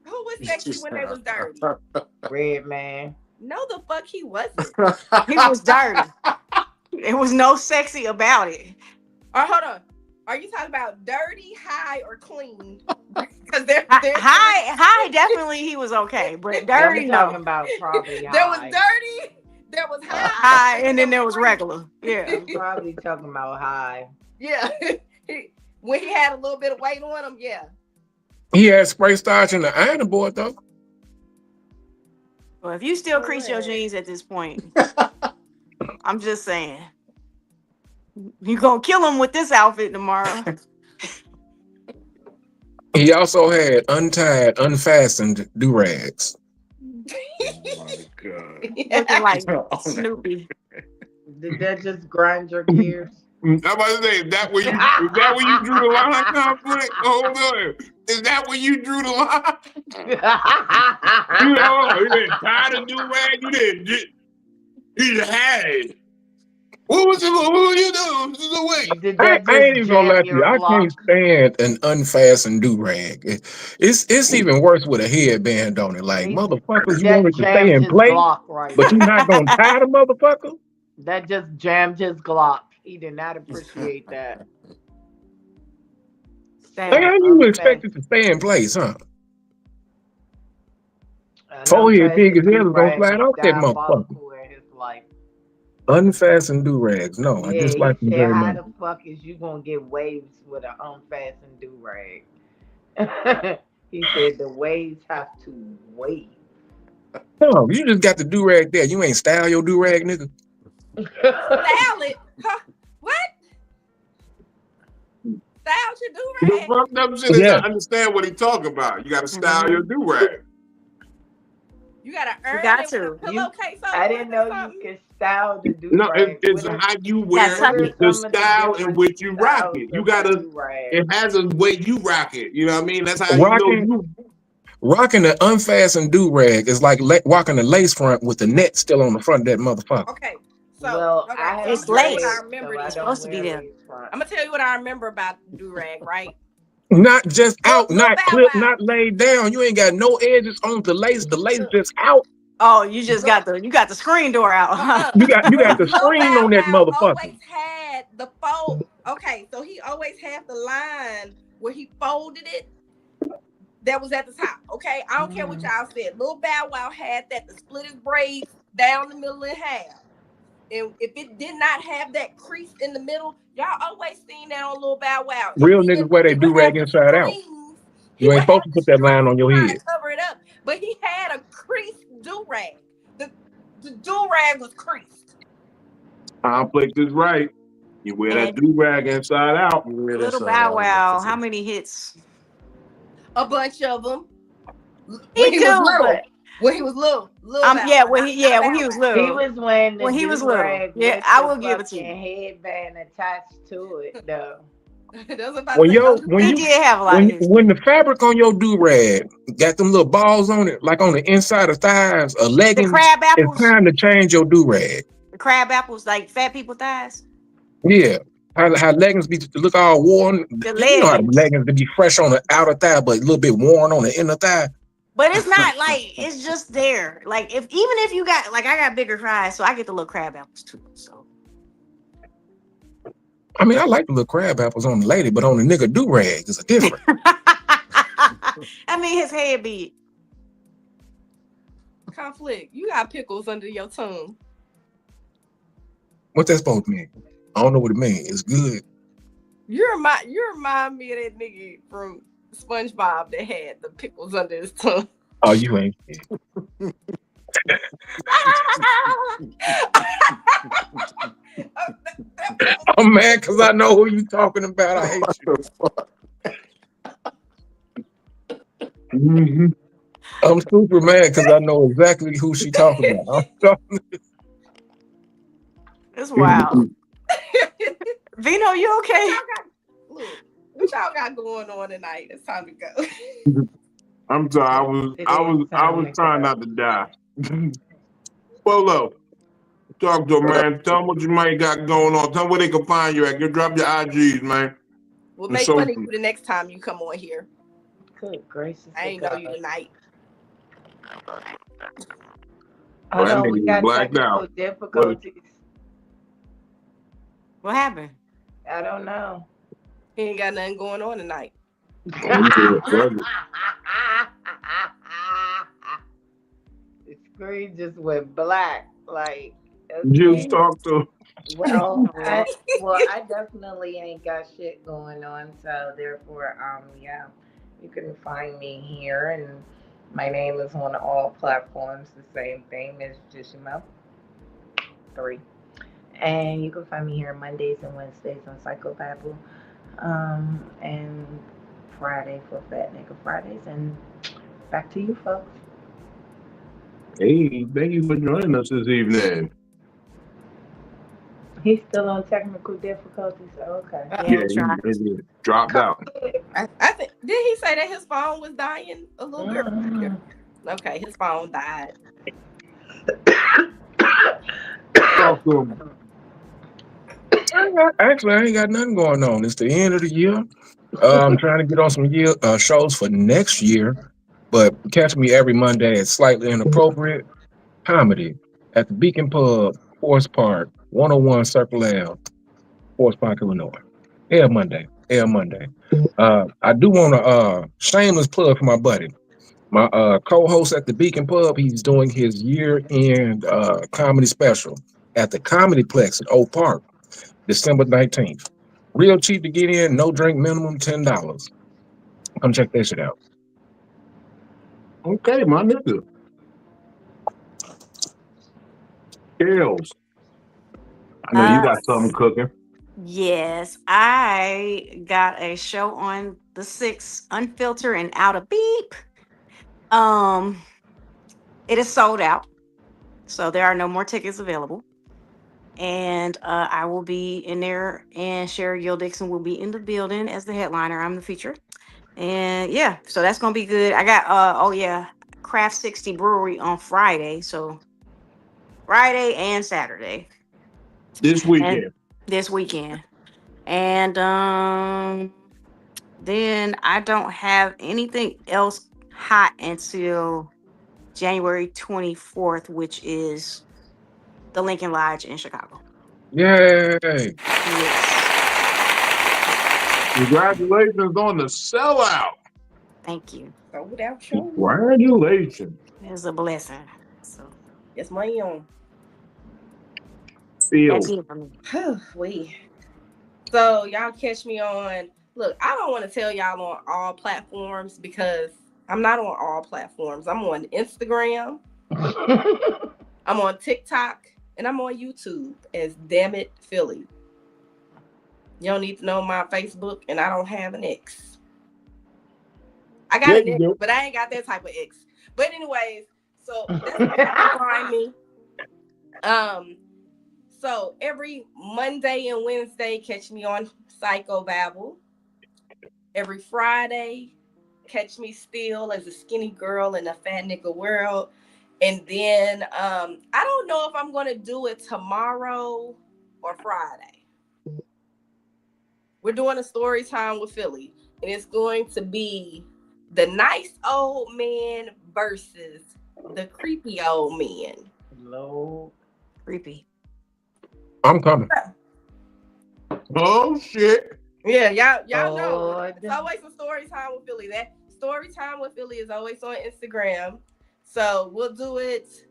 Who was sexy when they was dirty? Red Man. No, the fuck he wasn't. He was dirty. There was no sexy about it. Or hold on. Are you talking about dirty, high, or clean? Because they're high. Definitely, he was okay, but dirty. No. Talking about probably high. There was dirty. There was high, and then there was regular. Yeah, I'm probably talking about high. Yeah, when he had a little bit of weight on him. Yeah. He had spray starch in the iron board though. Well, if you still crease your jeans at this point, I'm just saying, you gonna kill him with this outfit tomorrow. He also had untied, unfastened do-rags. Oh my God. Looking like Snoopy. Did that just grind your gears? I'm about to say, is that where you drew the line, conflict? Hold on. Is that where you drew the line? You didn't tie the do-rag, you didn't had it. What was you doing? I ain't even gonna lie to you. I can't stand an unfastened do-rag. It's even worse with a headband on it. Like, motherfuckers, you want it to stay in place, but you're not gonna tie the motherfucker? That just jammed his Glock. He did not appreciate that. How you expect it to stay in place, huh? Forehead big as hell is gonna slide off that motherfucker. Unfastened do-rags. No, I just like them very much. How the fuck is you gonna get waves with an unfastened do-rag? He said the waves have to wave. No, you just got the do-rag there. You ain't style your do-rag, nigga. Style it? Huh? What? Style your do-rag? The fucked up shit is to understand what he talking about. You gotta style your do-rag. You gotta earn it with a pillowcase. I didn't know you could style the do-rag. No, it's how you wear the style in which you rock it. You gotta. It has a way you rock it. You know what I mean? That's how you know. Rocking the unfastened do-rag is like rocking the lace front with the net still on the front of that motherfucker. Okay, so it's lace. I remember it's supposed to be there. I'm gonna tell you what I remember about the do-rag, right? Not just out, not clipped, not laid down. You ain't got no edges on the lace. The lace just out. Oh, you just got the screen door out. You got the screen on that motherfucker. Always had the fold. Okay, so he always had the line where he folded it. that was at the top. Okay, I don't care what y'all said. Lil Bow Wow had that to split his braids down the middle in half. And if it did not have that crease in the middle, y'all always seen that on Lil Bow Wow. Real niggas wear they do rag inside out. You ain't supposed to put that line on your head. Cover it up, but he had a creased do rag. The do rag was creased. Conflict is right. You wear that do rag inside out. Little Bow Wow, how many hits? A bunch of them. When he was little. When he was little. When he was little. He was wearing the when he was little. Yeah, I will give it to you. Headband attached to it though. When the fabric on your do rag got them little balls on it, like on the inside of thighs, a leggings, crab apples, it's time to change your do rag. The crab apples, like fat people thighs. Yeah, how leggings be look all worn. The you know how leggings to be fresh on the outer thigh, but a little bit worn on the inner thigh. But it's not like it's just there. Like even if you got I got bigger thighs, so I get the little crab apples too. So. I mean, I like the little crab apples on the lady, but on the nigga do-rag, it's a different. I mean, his head big. Conflict. You got pickles under your tongue. What that supposed to mean? I don't know what it means. It's good. You remind me of that nigga from SpongeBob that had the pickles under his tongue. Oh, you ain't. I'm mad because I know who you talking about. I hate you. I'm super mad because I know exactly who she talking about. It's wild. Vino, you okay? Look, what y'all got going on tonight? It's time to go. I'm sorry. I was trying not to die. Polo. Talk to them, man. Tell them what you might got going on. Tell them where they can find you at. You drop your IGs, man. We'll make fun of you the next time you come on here. Good gracious. I ain't know you tonight. Hold on, we got technical difficulties. What happened? I don't know. He ain't got nothing going on tonight. The screen just went black. Like, okay. Just talk to. Well, I definitely ain't got shit going on, so therefore, yeah, you can find me here, and my name is on all platforms, the same thing as Jishima 3, and you can find me here Mondays and Wednesdays on Psycho-Babble, and Friday for Fat Nigga Fridays, and back to you folks. Hey, thank you for joining us this evening. He's still on technical difficulties. Okay. Yeah, he dropped out. I think did he say that his phone was dying a little bit? Okay, his phone died. Talk to him. Actually, I ain't got nothing going on. It's the end of the year. I'm trying to get on some shows for next year, but catch me every Monday at Slightly Inappropriate Comedy at the Beacon Pub, Forest Park, 101 Circle Ave, Forest Park, Illinois. Every Monday. I do want a shameless plug for my buddy. My co-host at the Beacon Pub, he's doing his year-end comedy special at the Comedy Plex at Oak Park, December 19th. Real cheap to get in, no drink minimum, $10. Come check that shit out. Okay, my nigga. Kills. I know you got something cooking. Yes, I got a show on the 6th, Unfiltered and Out of Beep. It is sold out, so there are no more tickets available. And I will be in there, and Sherry Gill Dixon will be in the building as the headliner. I'm the feature. And yeah, so that's gonna be good. I got Craft 60 Brewery on Friday, so Friday and Saturday. This weekend. And then I don't have anything else hot until January 24th, which is the Lincoln Lodge in Chicago. Yay! Yes. Congratulations on the sellout. Thank you. So without you, Congratulations. It's a blessing. So it's my own. that's Sealed. it for me. So y'all catch me on. Look, I don't want to tell y'all on all platforms because I'm not on all platforms. I'm on Instagram. I'm on TikTok, and I'm on YouTube as DamnItPhilly. You don't need to know my Facebook, and I don't have an X. I got an X, but I ain't got that type of X. But anyways, so that's where you can find me. So every Monday and Wednesday, catch me on Psycho-Babble. Every Friday, catch me still as a skinny girl in a fat nigga world. And then I don't know if I'm gonna do it tomorrow or Friday. We're doing a story time with Philly, and it's going to be the nice old man versus the creepy old man. Low. Creepy. I'm coming. Oh shit. Yeah, y'all know. It's always a story time with Philly. That story time with Philly is always on Instagram. So we'll do it.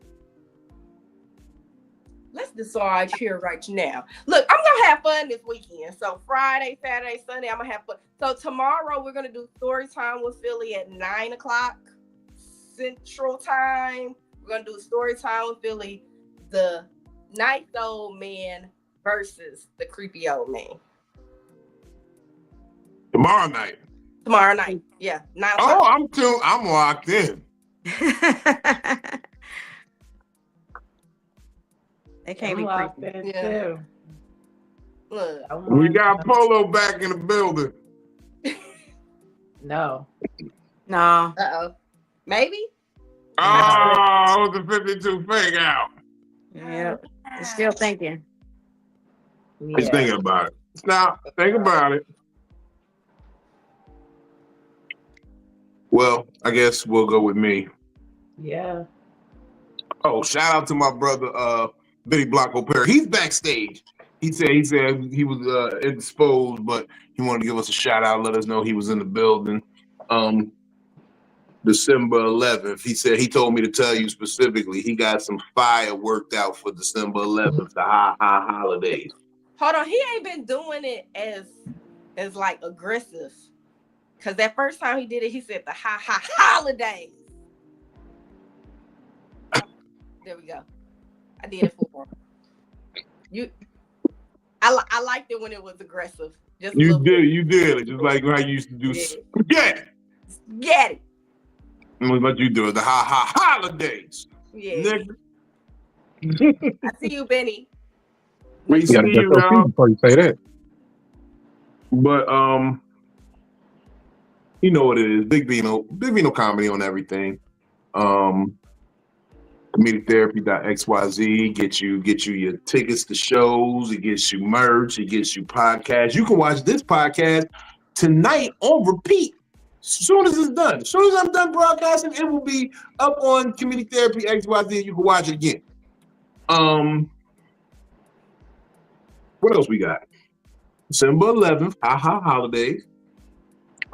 Let's decide here right now. Look, I'm gonna have fun this weekend. So Friday, Saturday, Sunday, I'm gonna have fun. So tomorrow we're gonna do story time with Philly at 9:00 Central Time. We're gonna do story time with Philly, the nice old man versus the creepy old man. Tomorrow night. Yeah. 9:00. Oh, I'm locked in. They can't be creepy. Yeah. Look, We got Polo back in the building. No. Uh-oh. Maybe? Oh, the 52 fake out. Yeah. He's still thinking. He's thinking about it. Stop. Think about it. Well, I guess we'll go with me. Yeah. Oh, shout out to my brother, Benny Blanco Perry. He's backstage. He said he was indisposed, but he wanted to give us a shout out, let us know he was in the building. December 11th. He told me to tell you specifically, he got some fire worked out for December 11th, the high holidays. Hold on, he ain't been doing it as like aggressive. Cause that first time he did it, he said the holidays. There we go. I did it for him. I liked it when it was aggressive. You did it just like how you used to do. Spaghetti. Get it. What you do the holidays. Yeah. I see you, Benny. We see you, before you say that. But you know what it is. Big Vino comedy on everything. ComedicTherapy.xyz get you your tickets to shows. It gets you merch. It gets you podcasts. You can watch this podcast tonight on repeat. As soon as it's done. As soon as I'm done broadcasting, it will be up on Comedic Therapy XYZ. You can watch it again. What else we got? December 11th, holidays.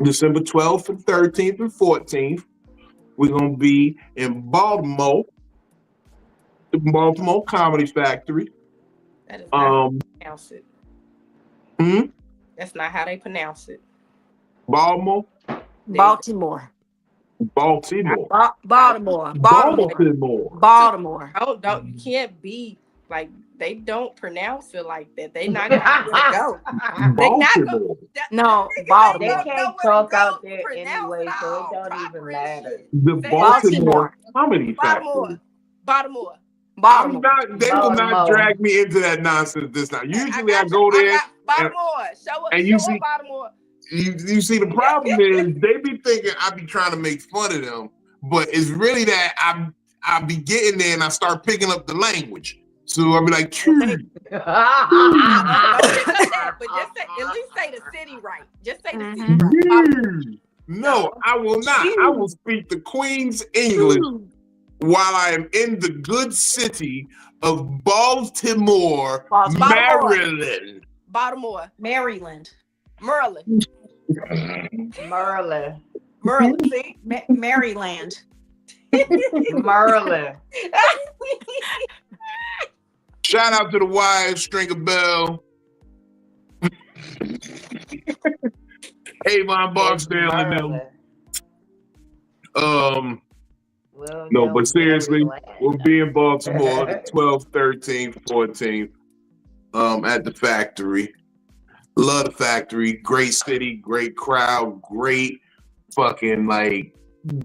December 12th and 13th and 14th, we're going to be in Baltimore, the Baltimore Comedy Factory. That is not how they pronounce it. That's not how they pronounce it. Baltimore. Baltimore. Don't you can't be like they don't pronounce it like that. They not gonna go. They not gonna, no, Baltimore. They can't talk out there anyway, so it don't even matter. The Baltimore Comedy Factory. Baltimore. They will not drag me into that nonsense this time. Usually I go there. Baltimore. Show up Baltimore. You see, the problem is they be thinking I be trying to make fun of them, but it's really that I be getting there and I start picking up the language. So I'll be like, but just at least say the city right. Just say the city right. No, I will not. I will speak the Queen's English while I am in the good city of Baltimore, Maryland. Maryland. Merlin, see? Maryland. Merlin. Shout out to the wife, Stringer Bell. Avon Barksdale and them. No, but seriously, we'll be in Baltimore the 12th, 13th, 14th. At the factory. Love the factory. Great city, great crowd, great fucking like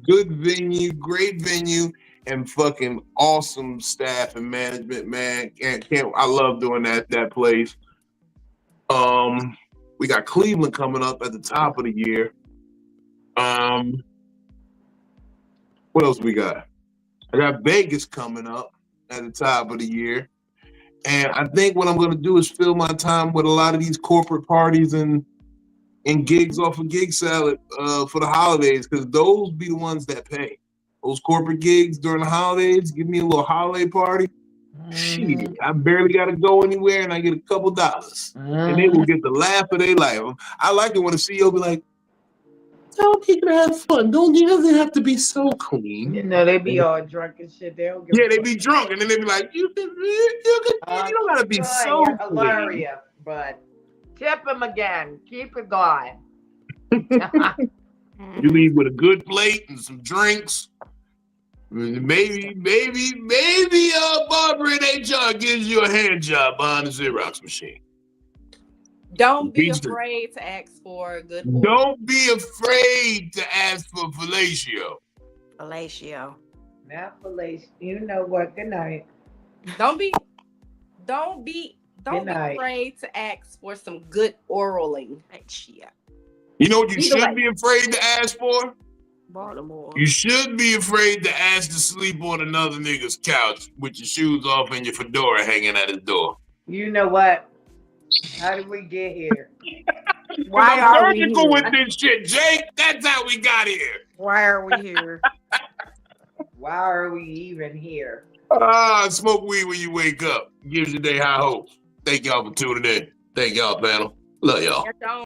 good venue, great venue, and fucking awesome staff and management, man. I love doing that place. We got Cleveland coming up at the top of the year. What else we got? I got Vegas coming up at the top of the year. And I think what I'm going to do is fill my time with a lot of these corporate parties and gigs off of Gig Salad for the holidays, because those be the ones that pay. Those corporate gigs during the holidays, give me a little holiday party. Shit, I barely got to go anywhere and I get a couple dollars. And they will get the laugh of their life. I like it when a CEO be like, tell people to have fun. It doesn't have to be so clean. You know, they be all drunk and shit. They be drunk and then they be like, you don't gotta be so clean. Hilarious, but tip them again. Keep it going. You leave with a good plate and some drinks. Maybe Barbara in HR gives you a hand job behind the Xerox machine. Don't be afraid to ask for a good order. Don't be afraid to ask for fellatio. Fellatio. Not fellatio. You know what? Good night. Don't be afraid to ask for some good oraling. You know what you should be afraid to ask for? Baltimore. You should be afraid to ask to sleep on another nigga's couch with your shoes off and your fedora hanging at his door. You know what? How did we get here? Why are we here? With this shit, Jake? That's how we got here. Why are we here? Why are we even here? Smoke weed when you wake up. Gives your day high hopes. Thank y'all for tuning in. Thank y'all, panel. Love y'all.